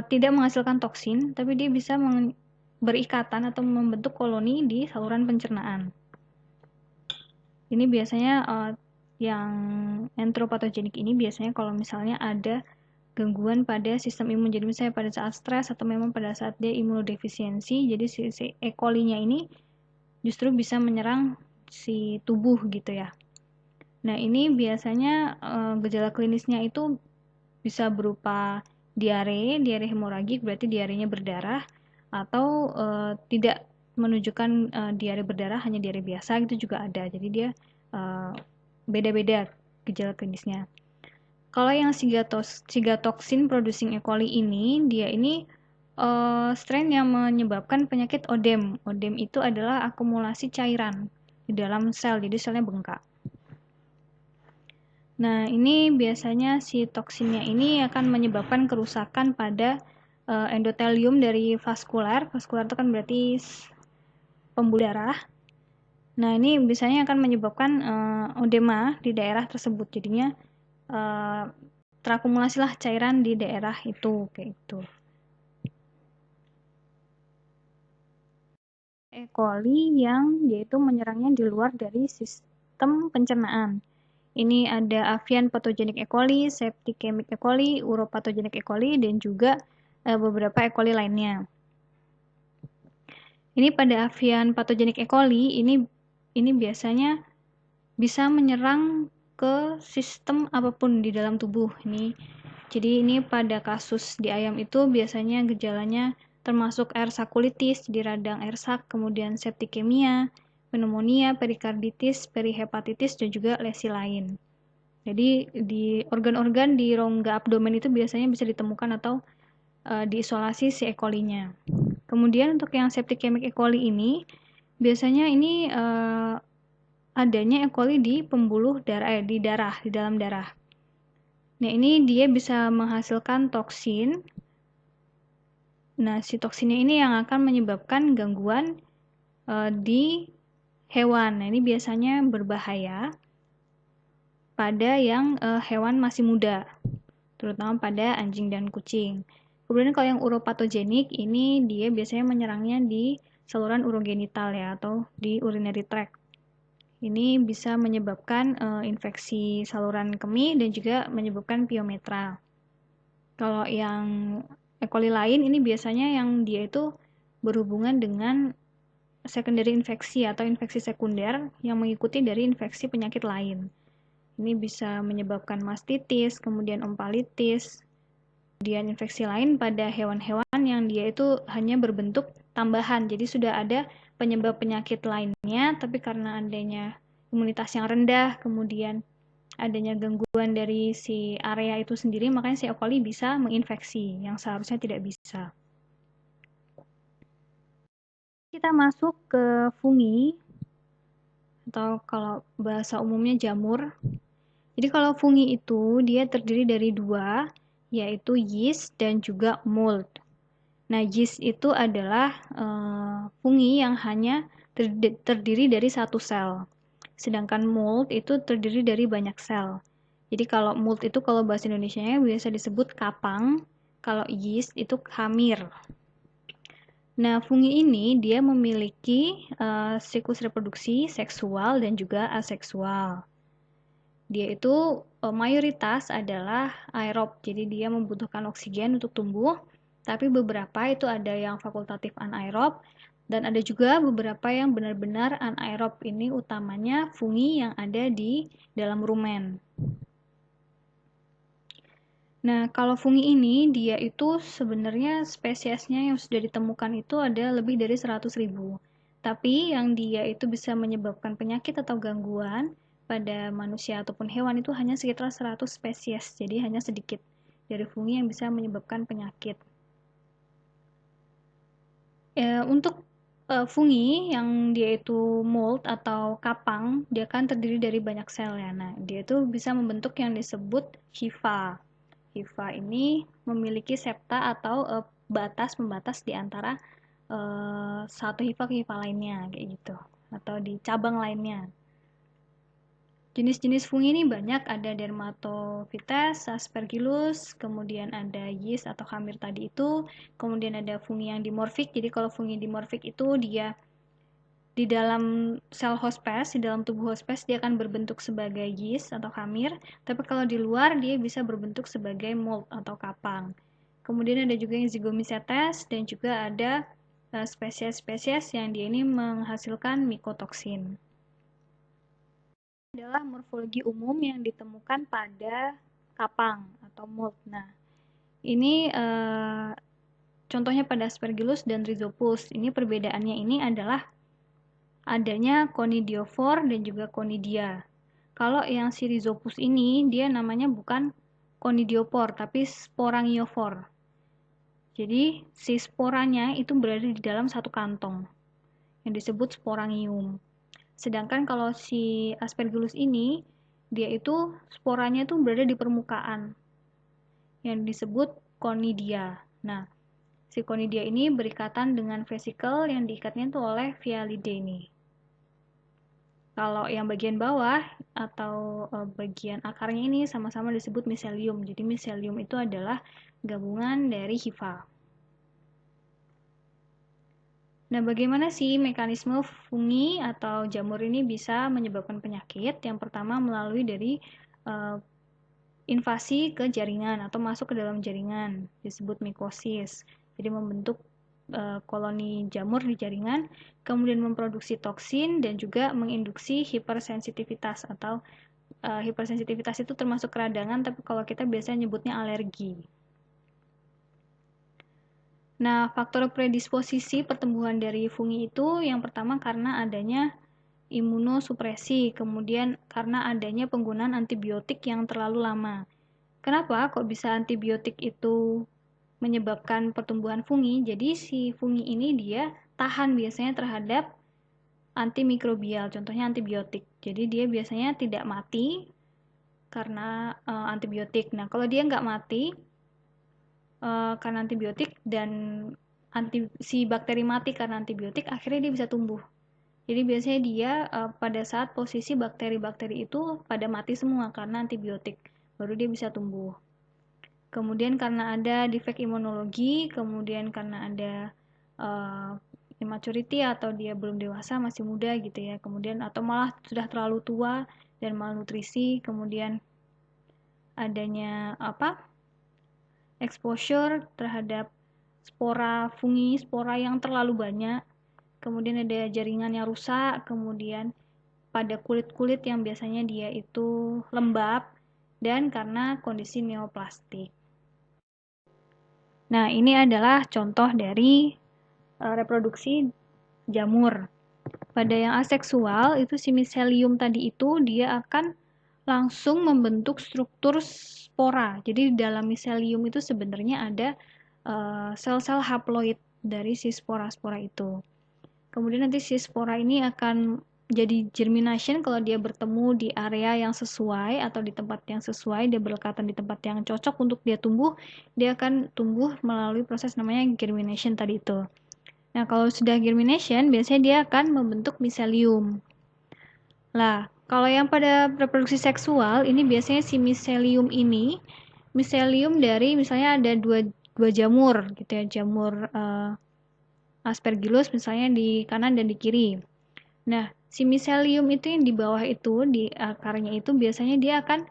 tidak menghasilkan toksin, tapi dia bisa berikatan atau membentuk koloni di saluran pencernaan. Ini biasanya yang enteropatogenik ini biasanya kalau misalnya ada gangguan pada sistem imun. Jadi misalnya pada saat stres atau memang pada saat dia imunodefisiensi, jadi si E. coli-nya ini justru bisa menyerang si tubuh gitu ya. Nah, ini biasanya gejala klinisnya itu bisa berupa diare hemoragik, berarti diarenya berdarah, atau tidak menunjukkan diare berdarah, hanya diare biasa, gitu juga ada. Jadi dia beda-beda gejala klinisnya. Kalau yang cigatoxin producing E. coli ini, dia ini strain yang menyebabkan penyakit odem. Odem itu adalah akumulasi cairan di dalam sel, jadi selnya bengkak. Nah, ini biasanya si toksinnya ini akan menyebabkan kerusakan pada endotelium dari vaskular. Vaskular itu kan berarti pembuluh darah. Nah, ini biasanya akan menyebabkan odema di daerah tersebut. Jadinya terakumulasilah cairan di daerah itu, kayak itu. E. coli yang yaitu menyerangnya di luar dari sistem pencernaan. Ini ada avian pathogenic E. coli, septicemic E. coli, uropathogenic E. coli, dan juga beberapa E. coli lainnya. Ini pada avian pathogenic E. coli, ini biasanya bisa menyerang ke sistem apapun di dalam tubuh. Jadi ini pada kasus di ayam itu biasanya gejalanya termasuk ersakulitis, di radang ersak, kemudian septikemia, pneumonia, perikarditis, perihepatitis, dan juga lesi lain. Jadi di organ-organ di rongga abdomen itu biasanya bisa ditemukan atau diisolasi si E. coli-nya. Kemudian untuk yang septicemic E. coli ini, biasanya ini adanya E. coli di pembuluh darah, di dalam darah. Nah, ini dia bisa menghasilkan toksin. Nah, si toksinnya ini yang akan menyebabkan gangguan di hewan. Nah, ini biasanya berbahaya pada yang hewan masih muda, terutama pada anjing dan kucing. Kemudian kalau yang uropatogenik ini dia biasanya menyerangnya di saluran urogenital ya, atau di urinary tract. Ini bisa menyebabkan infeksi saluran kemih dan juga menyebabkan piometra. Kalau yang E. coli lain ini biasanya yang dia itu berhubungan dengan secondary infeksi atau infeksi sekunder yang mengikuti dari infeksi penyakit lain. Ini bisa menyebabkan mastitis, kemudian ompalitis, kemudian infeksi lain pada hewan-hewan yang dia itu hanya berbentuk tambahan. Jadi sudah ada penyebab penyakit lainnya, tapi karena adanya imunitas yang rendah, kemudian adanya gangguan dari si area itu sendiri, makanya si E. coli bisa menginfeksi, yang seharusnya tidak bisa. Kita masuk ke fungi, atau kalau bahasa umumnya jamur. Jadi kalau fungi itu dia terdiri dari dua, yaitu yeast dan juga mold. Nah, yeast itu adalah fungi yang hanya terdiri dari satu sel. Sedangkan mold itu terdiri dari banyak sel. Jadi kalau mold itu kalau bahasa Indonesianya biasa disebut kapang, kalau yeast itu khamir. Nah, fungi ini dia memiliki siklus reproduksi seksual dan juga aseksual. Dia itu mayoritas adalah aerob, jadi dia membutuhkan oksigen untuk tumbuh, tapi beberapa itu ada yang fakultatif anaerob, dan ada juga beberapa yang benar-benar anaerob. Ini utamanya fungi yang ada di dalam rumen. Nah, kalau fungi ini, dia itu sebenarnya spesiesnya yang sudah ditemukan itu ada lebih dari 100.000. Tapi yang dia itu bisa menyebabkan penyakit atau gangguan pada manusia ataupun hewan itu hanya sekitar 100 spesies. Jadi hanya sedikit dari fungi yang bisa menyebabkan penyakit. Untuk fungi yang dia itu mold atau kapang, dia kan terdiri dari banyak sel ya. Nah, dia itu bisa membentuk yang disebut hifa. Hifa ini memiliki septa atau batas pembatas di antara satu hifa ke hifa lainnya, kayak gitu, atau di cabang lainnya. Jenis-jenis fungi ini banyak, ada Dermatophytes, Aspergillus, kemudian ada yeast atau khamir tadi itu, kemudian ada fungi yang dimorfik. Jadi kalau fungi dimorfik itu dia di dalam sel hospes, di dalam tubuh hospes dia akan berbentuk sebagai yeast atau khamir, tapi kalau di luar dia bisa berbentuk sebagai mold atau kapang. Kemudian ada juga yang zygomycetes dan juga ada spesies-spesies yang dia ini menghasilkan mycotoxin. Adalah morfologi umum yang ditemukan pada kapang atau mold. Nah, ini contohnya pada Aspergillus dan Rhizopus. Ini perbedaannya ini adalah adanya conidiofor dan juga conidia. Kalau yang si Rhizopus ini dia namanya bukan conidiopor tapi sporangiofor. Jadi si sporanya itu berada di dalam satu kantong yang disebut sporangium. Sedangkan kalau si Aspergillus ini dia itu sporanya itu berada di permukaan yang disebut conidia. Nah, si conidia ini berikatan dengan vesikel yang diikatnya itu oleh vialide ini. Kalau yang bagian bawah atau bagian akarnya ini sama-sama disebut miselium. Jadi miselium itu adalah gabungan dari hifa. Nah, bagaimana sih mekanisme fungi atau jamur ini bisa menyebabkan penyakit? Yang pertama melalui dari invasi ke jaringan atau masuk ke dalam jaringan, disebut mikosis. Jadi membentuk koloni jamur di jaringan, kemudian memproduksi toksin dan juga menginduksi hipersensitivitas atau hipersensitivitas itu termasuk keradangan, tapi kalau kita biasanya nyebutnya alergi. Nah, faktor predisposisi pertumbuhan dari fungi itu yang pertama karena adanya imunosupresi, kemudian karena adanya penggunaan antibiotik yang terlalu lama. Kenapa kok bisa antibiotik itu menyebabkan pertumbuhan fungi? Jadi si fungi ini dia tahan biasanya terhadap antimikrobial, contohnya antibiotik. Jadi dia biasanya tidak mati karena antibiotik. Nah, kalau dia nggak mati karena antibiotik dan si bakteri mati karena antibiotik, akhirnya dia bisa tumbuh. Jadi biasanya dia pada saat posisi bakteri-bakteri itu pada mati semua karena antibiotik, baru dia bisa tumbuh. Kemudian karena ada defek imunologi, kemudian karena ada immaturity atau dia belum dewasa, masih muda gitu ya. Kemudian atau malah sudah terlalu tua dan malnutrisi, kemudian adanya exposure terhadap fungi, spora yang terlalu banyak. Kemudian ada jaringan yang rusak, kemudian pada kulit-kulit yang biasanya dia itu lembab dan karena kondisi neoplastik. Nah, ini adalah contoh dari reproduksi jamur. Pada yang aseksual, itu si miselium tadi itu dia akan langsung membentuk struktur spora. Jadi di dalam miselium itu sebenarnya ada sel-sel haploid dari si spora-spora itu. Kemudian nanti si spora ini akan jadi germination kalau dia bertemu di area yang sesuai atau di tempat yang sesuai, dia berlekatan di tempat yang cocok untuk dia tumbuh, dia akan tumbuh melalui proses namanya germination tadi itu. Nah, kalau sudah germination, biasanya dia akan membentuk miselium. Nah, kalau yang pada reproduksi seksual, ini biasanya si miselium ini, miselium dari misalnya ada dua jamur gitu ya, jamur Aspergillus misalnya di kanan dan di kiri. Nah, si miselium itu yang di bawah itu, di akarnya itu biasanya dia akan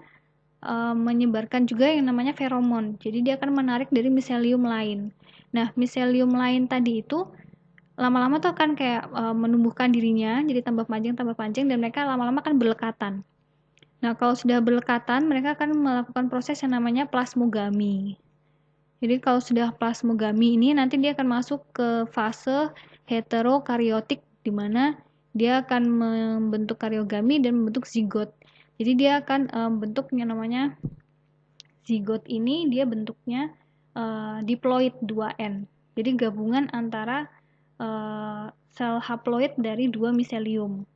menyebarkan juga yang namanya feromon. Jadi dia akan menarik dari miselium lain. Nah, miselium lain tadi itu lama-lama tuh akan kayak menumbuhkan dirinya, jadi tambah panjang, dan mereka lama-lama akan berlekatan. Nah, kalau sudah berlekatan, mereka akan melakukan proses yang namanya plasmogami. Jadi kalau sudah plasmogami ini, nanti dia akan masuk ke fase heterokaryotik, di mana dia akan membentuk karyogami dan membentuk zigot. Jadi dia akan bentuk yang namanya zigot ini, dia bentuknya diploid 2N. Jadi gabungan antara sel haploid dari dua miselium,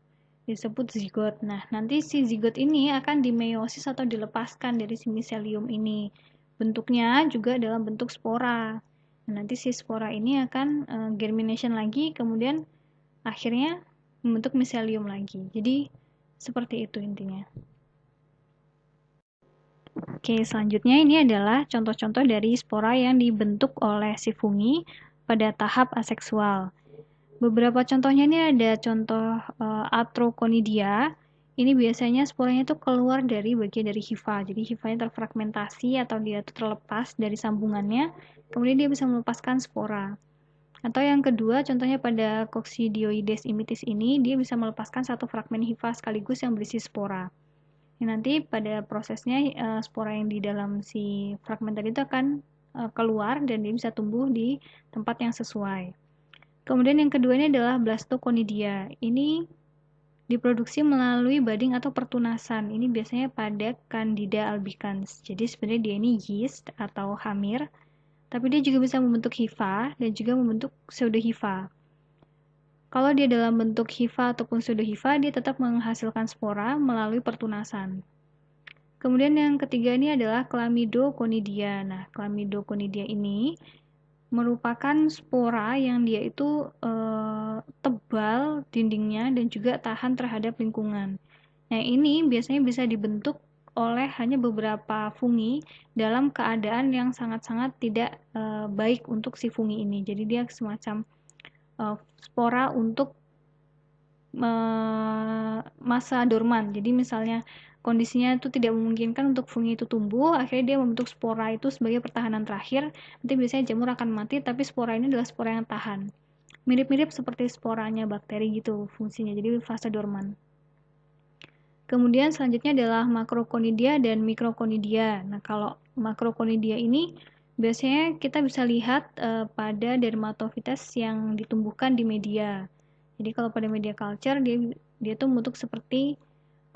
disebut zigot. Nah, nanti si zigot ini akan dimeiosis atau dilepaskan dari si miselium ini. Bentuknya juga dalam bentuk spora. Nah, nanti si spora ini akan germination lagi, kemudian akhirnya membentuk miselium lagi. Jadi seperti itu intinya. Oke, selanjutnya ini adalah contoh-contoh dari spora yang dibentuk oleh si fungi pada tahap aseksual. Beberapa contohnya ini ada contoh Arthrochonidia. Ini biasanya sporanya itu keluar dari bagian dari hifa. Jadi hifanya terfragmentasi atau dia itu terlepas dari sambungannya. Kemudian dia bisa melepaskan spora. Atau yang kedua, contohnya pada Coccidioides immitis ini, dia bisa melepaskan satu fragmen hifa sekaligus yang berisi spora. Nanti pada prosesnya spora yang di dalam si fragmen tadi itu akan keluar dan dia bisa tumbuh di tempat yang sesuai. Kemudian yang kedua ini adalah Blastoconidia. Ini diproduksi melalui budding atau pertunasan. Ini biasanya pada Candida albicans. Jadi sebenarnya dia ini yeast atau hamir, tapi dia juga bisa membentuk hifa dan juga membentuk pseudohifa. Kalau dia dalam bentuk hifa ataupun pseudohifa, dia tetap menghasilkan spora melalui pertunasan. Kemudian yang ketiga ini adalah Chlamydoconidia. Nah, Chlamydoconidia ini merupakan spora yang dia itu tebal dindingnya dan juga tahan terhadap lingkungan. Nah, ini biasanya bisa dibentuk oleh hanya beberapa fungi dalam keadaan yang sangat-sangat tidak baik untuk si fungi ini. Jadi dia semacam spora untuk masa dorman. Jadi misalnya kondisinya itu tidak memungkinkan untuk fungi itu tumbuh, akhirnya dia membentuk spora itu sebagai pertahanan terakhir. Nanti biasanya jamur akan mati, tapi spora ini adalah spora yang tahan. Mirip-mirip seperti sporanya bakteri gitu fungsinya, jadi fase dorman. Kemudian selanjutnya adalah Macroconidia dan Microconidia. Nah, kalau Macroconidia ini biasanya kita bisa lihat pada dermatofites yang ditumbuhkan di media. Jadi kalau pada media culture dia tuh bentuk seperti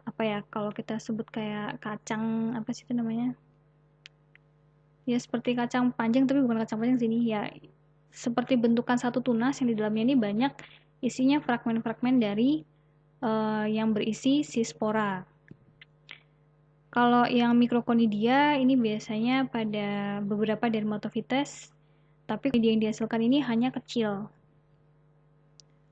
apa ya? Kalau kita sebut kayak kacang apa sih itu namanya? Ya seperti kacang panjang tapi bukan kacang panjang sini ya. Seperti bentukan satu tunas yang di dalamnya ini banyak isinya fragmen-fragmen dari yang berisi si spora. Kalau yang Microconidia ini biasanya pada beberapa dermatofites, tapi media yang dihasilkan ini hanya kecil.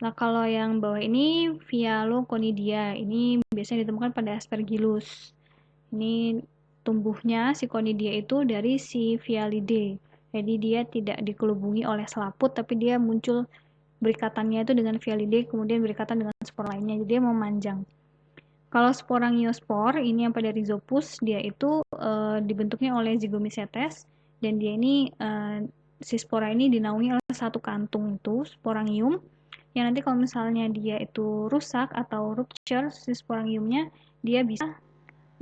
Nah, kalau yang bawah ini Phyaloconidia, ini biasanya ditemukan pada Aspergillus. Ini tumbuhnya si conidia itu dari si Phyalidae. Jadi dia tidak dikelubungi oleh selaput, tapi dia muncul berikatannya itu dengan Phyalidae, kemudian berikatan dengan spora lainnya. Jadi dia memanjang. Kalau sporangiospor, ini yang pada Rhizopus, dia itu dibentuknya oleh Zygomycetes, dan dia ini si spora ini dinaungi oleh satu kantung itu, sporangium, yang nanti kalau misalnya dia itu rusak atau rupture si sporangiumnya, dia bisa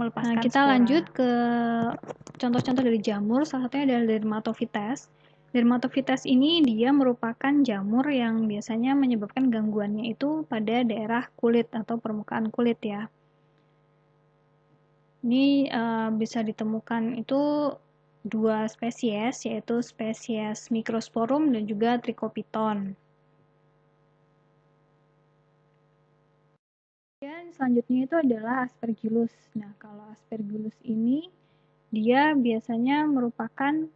melepaskan spora. Nah, kita lanjut ke contoh-contoh dari jamur, salah satunya adalah Dermatophytes. Dermatophytes ini dia merupakan jamur yang biasanya menyebabkan gangguannya itu pada daerah kulit atau permukaan kulit ya. Ini bisa ditemukan itu dua spesies, yaitu spesies Microsporum dan juga Trichopiton. Dan selanjutnya itu adalah Aspergillus. Nah, kalau Aspergillus ini dia biasanya merupakan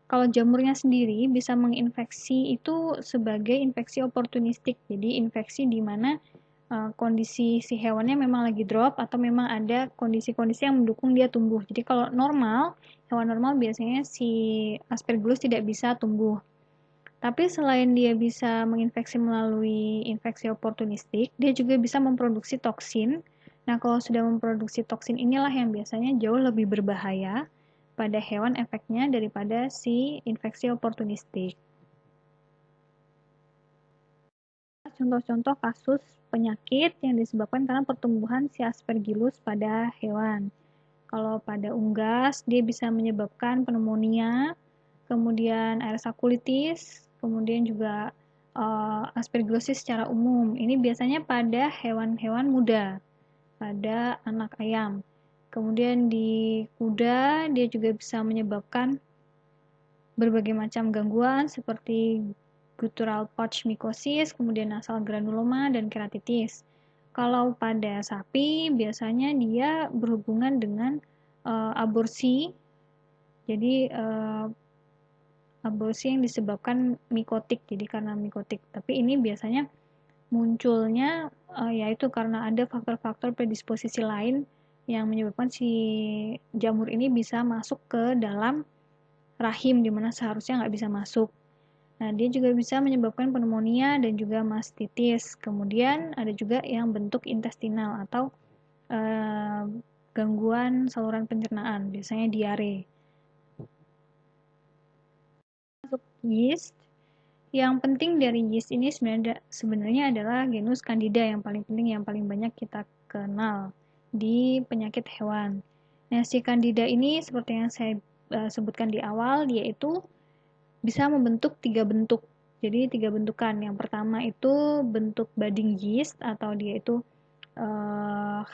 kalau jamurnya sendiri bisa menginfeksi itu sebagai infeksi oportunistik. Jadi infeksi di mana kondisi si hewannya memang lagi drop atau memang ada kondisi-kondisi yang mendukung dia tumbuh. Jadi kalau normal, hewan normal biasanya si Aspergillus tidak bisa tumbuh. Tapi selain dia bisa menginfeksi melalui infeksi oportunistik, dia juga bisa memproduksi toksin. Nah, kalau sudah memproduksi toksin inilah yang biasanya jauh lebih berbahaya pada hewan efeknya daripada si infeksi oportunistik. Contoh-contoh kasus penyakit yang disebabkan karena pertumbuhan si Aspergillus pada hewan. Kalau pada unggas, dia bisa menyebabkan pneumonia, kemudian aerosakulitis, kemudian juga aspergillosis secara umum. Ini biasanya pada hewan-hewan muda, pada anak ayam. Kemudian di kuda, dia juga bisa menyebabkan berbagai macam gangguan seperti guttural pouch mycosis, kemudian nasal granuloma, dan keratitis. Kalau pada sapi, biasanya dia berhubungan dengan aborsi. Jadi aborsi yang disebabkan mikotik, jadi karena mikotik. Tapi ini biasanya munculnya yaitu karena ada faktor-faktor predisposisi lain yang menyebabkan si jamur ini bisa masuk ke dalam rahim di mana seharusnya nggak bisa masuk. Nah, dia juga bisa menyebabkan pneumonia dan juga mastitis. Kemudian ada juga yang bentuk intestinal atau gangguan saluran pencernaan, biasanya diare. Untuk yeast, yang penting dari yeast ini sebenarnya adalah genus Candida yang paling penting, yang paling banyak kita kenal di penyakit hewan. Nah, si Candida ini seperti yang saya sebutkan di awal, yaitu bisa membentuk 3 bentuk. Jadi 3 bentukan. Yang pertama itu bentuk budding yeast atau dia itu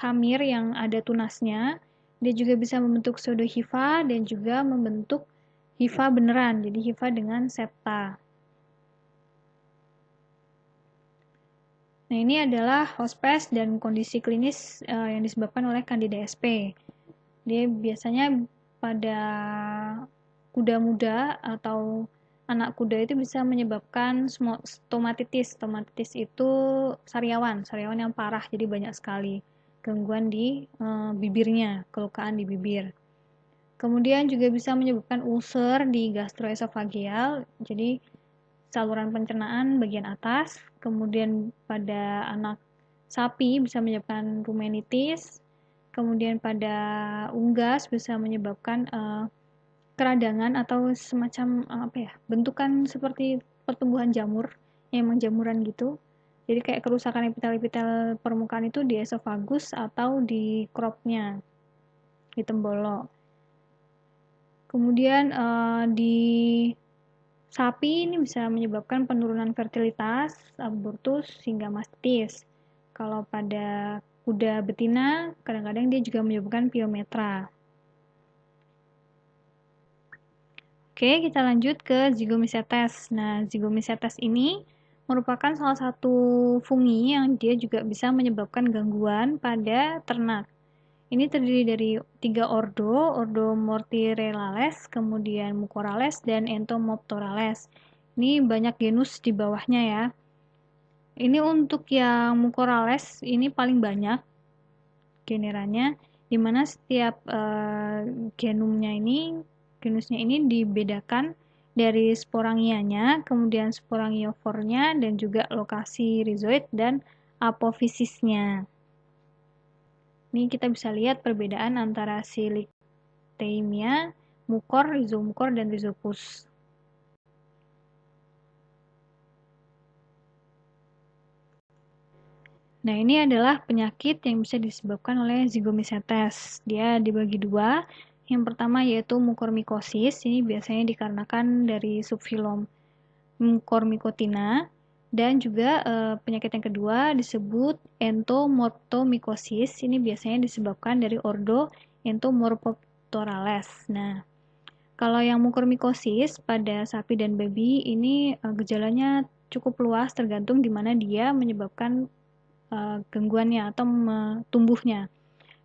khamir yang ada tunasnya. Dia juga bisa membentuk pseudohifa dan juga membentuk hifa beneran. Jadi hifa dengan septa. Nah, ini adalah hospes dan kondisi klinis yang disebabkan oleh Candida sp. Dia biasanya pada kuda muda atau anak kuda itu bisa menyebabkan stomatitis. Stomatitis itu sariawan yang parah, jadi banyak sekali gangguan di bibirnya, kelukaan di bibir. Kemudian juga bisa menyebabkan ulcer di gastroesofageal, jadi saluran pencernaan bagian atas. Kemudian pada anak sapi bisa menyebabkan rumenitis. Kemudian pada unggas bisa menyebabkan keradangan atau semacam bentukan seperti pertumbuhan jamur, yang emang jamuran gitu. Jadi kayak kerusakan epitel-epitel permukaan itu di esofagus atau di cropnya, di tembolok. Kemudian di sapi ini bisa menyebabkan penurunan fertilitas, abortus, hingga mastitis. Kalau pada kuda betina, kadang-kadang dia juga menyebabkan pyometra. Oke, kita lanjut ke Zygomycetes. Nah, Zygomycetes ini merupakan salah satu fungi yang dia juga bisa menyebabkan gangguan pada ternak. Ini terdiri dari 3 ordo Mortirellales, kemudian Mucorales, dan Entomoptorales. Ini banyak genus di bawahnya ya. Ini untuk yang Mucorales ini paling banyak generanya, di mana setiap genusnya ini dibedakan dari sporangianya, kemudian sporangiofornya, dan juga lokasi rhizoid dan apofisisnya. Ini kita bisa lihat perbedaan antara Silictaimia, Mucor, Rhizomucor, dan Rhizopus. Nah, ini adalah penyakit yang bisa disebabkan oleh Zygomycetes. Dia dibagi dua. Yang pertama yaitu mucormycosis. Ini biasanya dikarenakan dari subfilum Mucormycotina. Dan juga penyakit yang kedua disebut entomoptomycosis. Ini biasanya disebabkan dari ordo Entomorphophthorales. Nah, kalau yang mucormycosis pada sapi dan babi ini gejalanya cukup luas, tergantung di mana dia menyebabkan gangguannya atau tumbuhnya.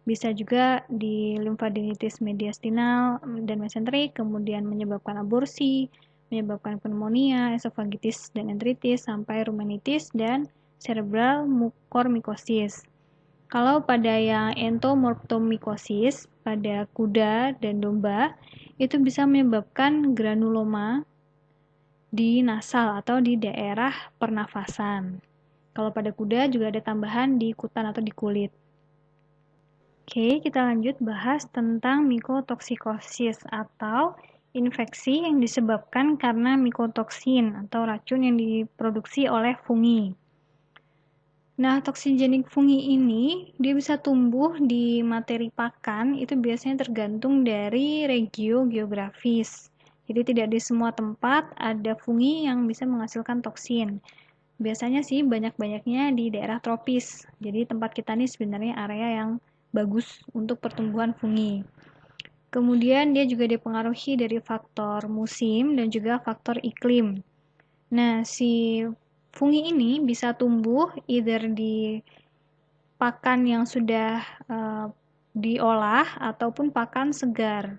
Bisa juga di lymphadenitis mediastinal dan mesentrik, kemudian menyebabkan aborsi, menyebabkan pneumonia, esofagitis dan enteritis, sampai rumenitis dan cerebral mucormycosis. Kalau pada yang entomoptomycosis, pada kuda dan domba, itu bisa menyebabkan granuloma di nasal atau di daerah pernafasan. Kalau pada kuda juga ada tambahan di kutan atau di kulit. Oke, kita lanjut bahas tentang mycotoxikosis atau infeksi yang disebabkan karena mycotoksin atau racun yang diproduksi oleh fungi. Nah, toksigenik fungi ini dia bisa tumbuh di materi pakan, itu biasanya tergantung dari regio geografis. Jadi tidak di semua tempat ada fungi yang bisa menghasilkan toksin. Biasanya sih banyak-banyaknya di daerah tropis. Jadi tempat kita ini sebenarnya area yang bagus untuk pertumbuhan fungi. Kemudian dia juga dipengaruhi dari faktor musim dan juga faktor iklim. Nah, si fungi ini bisa tumbuh either di pakan yang sudah diolah ataupun pakan segar.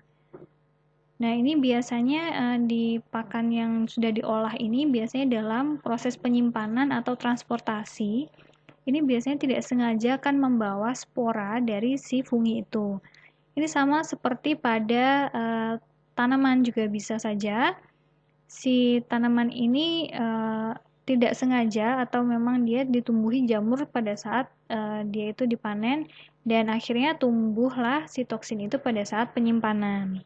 Nah, ini biasanya di pakan yang sudah diolah ini biasanya dalam proses penyimpanan atau transportasi, ini biasanya tidak sengaja akan membawa spora dari si fungi itu. Ini sama seperti pada tanaman juga bisa saja si tanaman ini tidak sengaja atau memang dia ditumbuhi jamur pada saat dia itu dipanen, dan akhirnya tumbuhlah si toksin itu pada saat penyimpanan.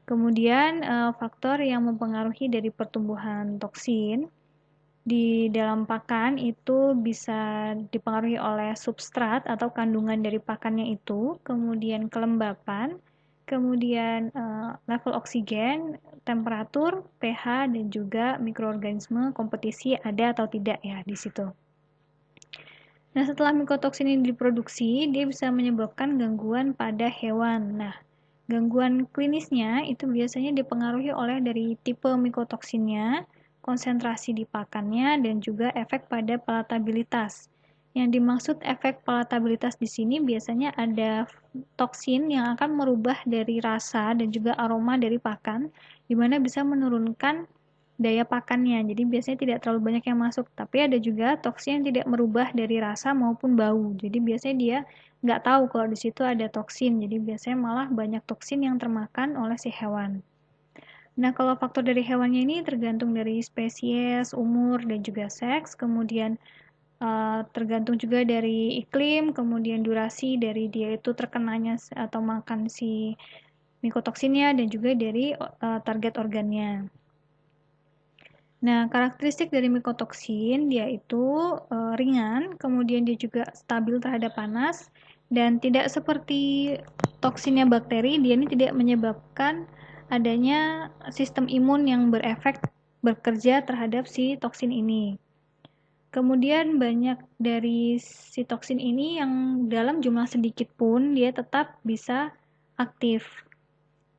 Kemudian faktor yang mempengaruhi dari pertumbuhan toksin di dalam pakan itu bisa dipengaruhi oleh substrat atau kandungan dari pakannya itu, kemudian kelembapan, kemudian level oksigen, temperatur, pH, dan juga mikroorganisme kompetisi ada atau tidak ya di situ. Nah, setelah mikotoksin ini diproduksi, dia bisa menyebabkan gangguan pada hewan. Nah, gangguan klinisnya itu biasanya dipengaruhi oleh dari tipe mikotoksinnya, konsentrasi di pakannya, dan juga efek pada palatabilitas. Yang dimaksud efek palatabilitas di sini biasanya ada toksin yang akan merubah dari rasa dan juga aroma dari pakan, di mana bisa menurunkan daya pakannya. Jadi biasanya tidak terlalu banyak yang masuk, tapi ada juga toksin yang tidak merubah dari rasa maupun bau. Jadi biasanya dia nggak tahu kalau di situ ada toksin. Jadi biasanya malah banyak toksin yang termakan oleh si hewan. Nah, kalau faktor dari hewannya ini tergantung dari spesies, umur, dan juga seks, kemudian tergantung juga dari iklim, kemudian durasi dari dia itu terkenanya atau makan si mikotoksinnya, dan juga dari target organnya. Nah, karakteristik dari mikotoksin dia itu ringan, kemudian dia juga stabil terhadap panas, dan tidak seperti toksinnya bakteri, dia ini tidak menyebabkan adanya sistem imun yang bekerja terhadap si toksin ini. Kemudian banyak dari si toksin ini yang dalam jumlah sedikit pun dia tetap bisa aktif.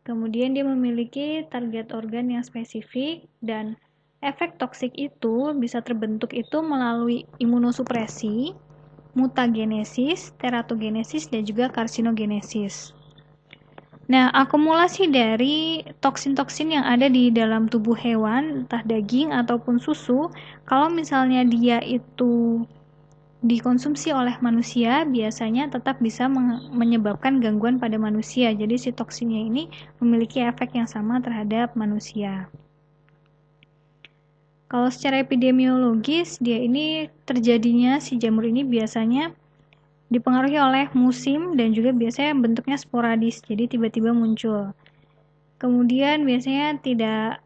Kemudian dia memiliki target organ yang spesifik, dan efek toksik itu bisa terbentuk itu melalui imunosupresi, mutagenesis, teratogenesis, dan juga karsinogenesis. Nah, akumulasi dari toksin-toksin yang ada di dalam tubuh hewan, entah daging ataupun susu, kalau misalnya dia itu dikonsumsi oleh manusia, biasanya tetap bisa menyebabkan gangguan pada manusia. Jadi si toksinnya ini memiliki efek yang sama terhadap manusia. Kalau secara epidemiologis, dia ini terjadinya si jamur ini biasanya dipengaruhi oleh musim dan juga biasanya bentuknya sporadis, jadi tiba-tiba muncul. Kemudian biasanya tidak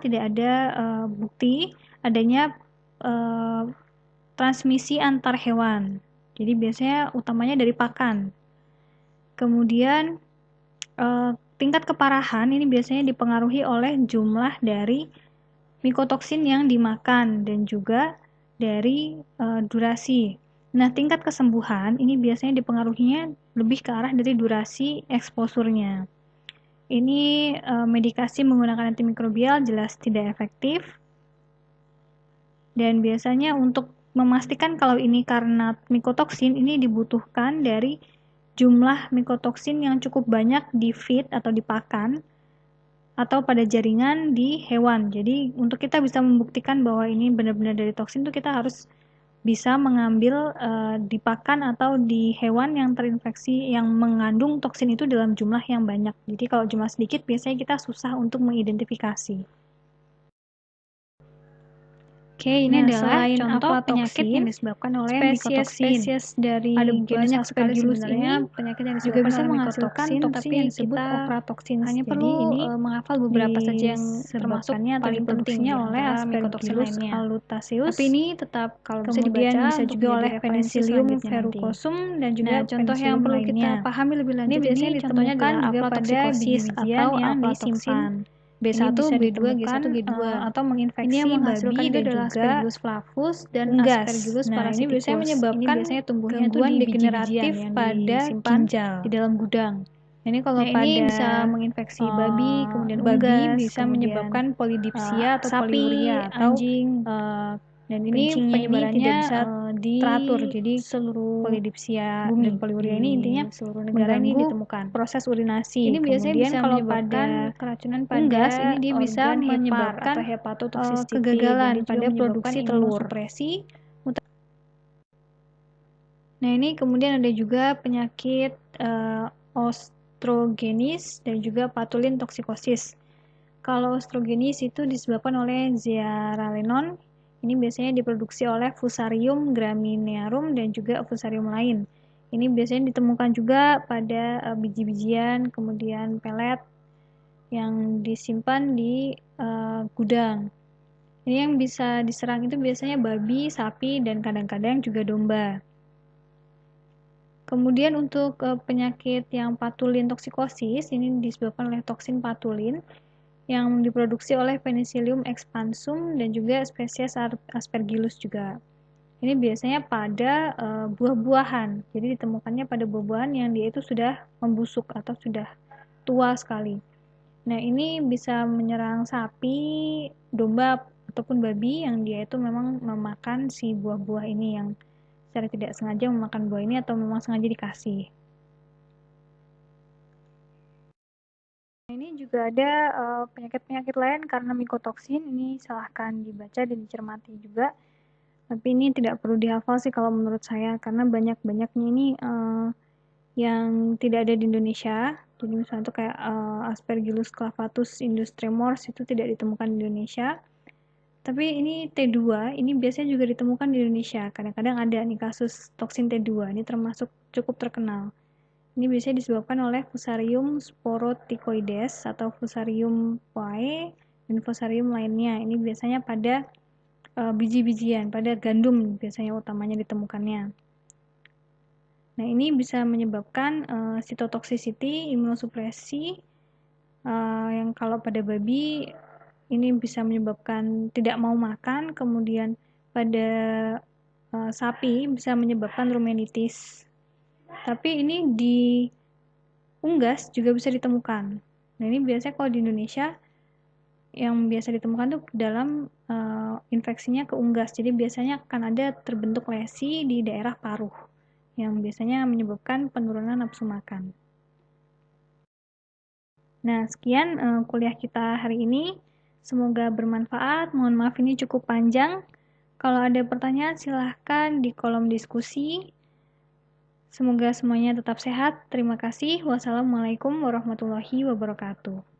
ada bukti adanya transmisi antar hewan. Jadi biasanya utamanya dari pakan. Kemudian tingkat keparahan ini biasanya dipengaruhi oleh jumlah dari mikotoksin yang dimakan dan juga dari durasi. Nah, tingkat kesembuhan ini biasanya dipengaruhinya lebih ke arah dari durasi eksposurnya. Ini medikasi menggunakan antimikrobial jelas tidak efektif. Dan biasanya untuk memastikan kalau ini karena mikotoksin, ini dibutuhkan dari jumlah mikotoksin yang cukup banyak di feed atau di pakan atau pada jaringan di hewan. Jadi untuk kita bisa membuktikan bahwa ini benar-benar dari toksin itu kita harus bisa mengambil di pakan atau di hewan yang terinfeksi yang mengandung toksin itu dalam jumlah yang banyak. Jadi kalau jumlah sedikit biasanya kita susah untuk mengidentifikasi. Oke, ini adalah contoh penyakit yang disebabkan oleh spesies dari genus Aspergillus ini penyakit yang juga bisa menghasilkan toksin yang disebut ochratoxin. Hanya perlu menghafal beberapa saja yang termasuknya paling pentingnya oleh Aspergillus alutaceus. Tapi ini tetap kalau bisa dibaca bisa juga oleh Penicillium verrucosum dan juga contoh yang perlu kita pahami lebih lanjut ini biasanya ditemukan juga pada biji-bijian yang disimpan. B1, B2, G1, G2 atau menginfeksi babi dan juga Aspergillus flavus dan Aspergillus parasiticus. Ini biasanya menyebabkan gangguan degeneratif pada ginjal di dalam gudang. Ini kalau ini bisa menginfeksi babi, kemudian babi bisa menyebabkan polidipsia atau poliuria atau anjing. Dan ini penyebarannya tidak bisa teratur, jadi seluruh polidipsia dan poliuria ini intinya seluruh negara ini ditemukan proses urinasi. Ini biasanya bisa kalau pada keracunan pada unggas ini dia bisa menyebabkan hepatotoxicity, kegagalan pada produksi telur. Nah, ini kemudian ada juga penyakit ostrogenis dan juga patulin toksikosis. Kalau osteogenesis itu disebabkan oleh zearalenone. Ini biasanya diproduksi oleh Fusarium graminearum dan juga Fusarium lain. Ini biasanya ditemukan juga pada biji-bijian, kemudian pelet yang disimpan di gudang. Ini yang bisa diserang itu biasanya babi, sapi, dan kadang-kadang juga domba. Kemudian untuk penyakit yang patulin toksikosis, ini disebabkan oleh toksin patulin yang diproduksi oleh Penicillium expansum dan juga spesies Aspergillus juga. Ini biasanya pada buah-buahan, jadi ditemukannya pada buah-buahan yang dia itu sudah membusuk atau sudah tua sekali. Nah, ini bisa menyerang sapi, domba, ataupun babi yang dia itu memang memakan si buah-buah ini yang secara tidak sengaja memakan buah ini atau memang sengaja dikasih. Nah, ini juga ada penyakit-penyakit lain karena mikotoksin, ini silahkan dibaca dan dicermati juga. Tapi ini tidak perlu dihafal sih kalau menurut saya, karena banyak-banyaknya ini yang tidak ada di Indonesia. Jadi misalnya itu kayak Aspergillus clavatus industremors itu tidak ditemukan di Indonesia. Tapi ini T2, ini biasanya juga ditemukan di Indonesia. Kadang-kadang ada nih kasus toksin T2, ini termasuk cukup terkenal. Ini biasanya disebabkan oleh Fusarium sporothicoides atau Fusarium poae dan Fusarium lainnya. Ini biasanya pada biji-bijian, pada gandum biasanya utamanya ditemukannya. Nah, ini bisa menyebabkan cytotoxicity, imunosupresi, yang kalau pada babi ini bisa menyebabkan tidak mau makan, kemudian pada sapi bisa menyebabkan rumenitis. Tapi ini di unggas juga bisa ditemukan. Nah, ini biasanya kalau di Indonesia yang biasa ditemukan tuh dalam infeksinya ke unggas. Jadi biasanya akan ada terbentuk lesi di daerah paruh yang biasanya menyebabkan penurunan nafsu makan. Nah, sekian kuliah kita hari ini. Semoga bermanfaat. Mohon maaf ini cukup panjang. Kalau ada pertanyaan silahkan di kolom diskusi. Semoga semuanya tetap sehat. Terima kasih. Wassalamualaikum warahmatullahi wabarakatuh.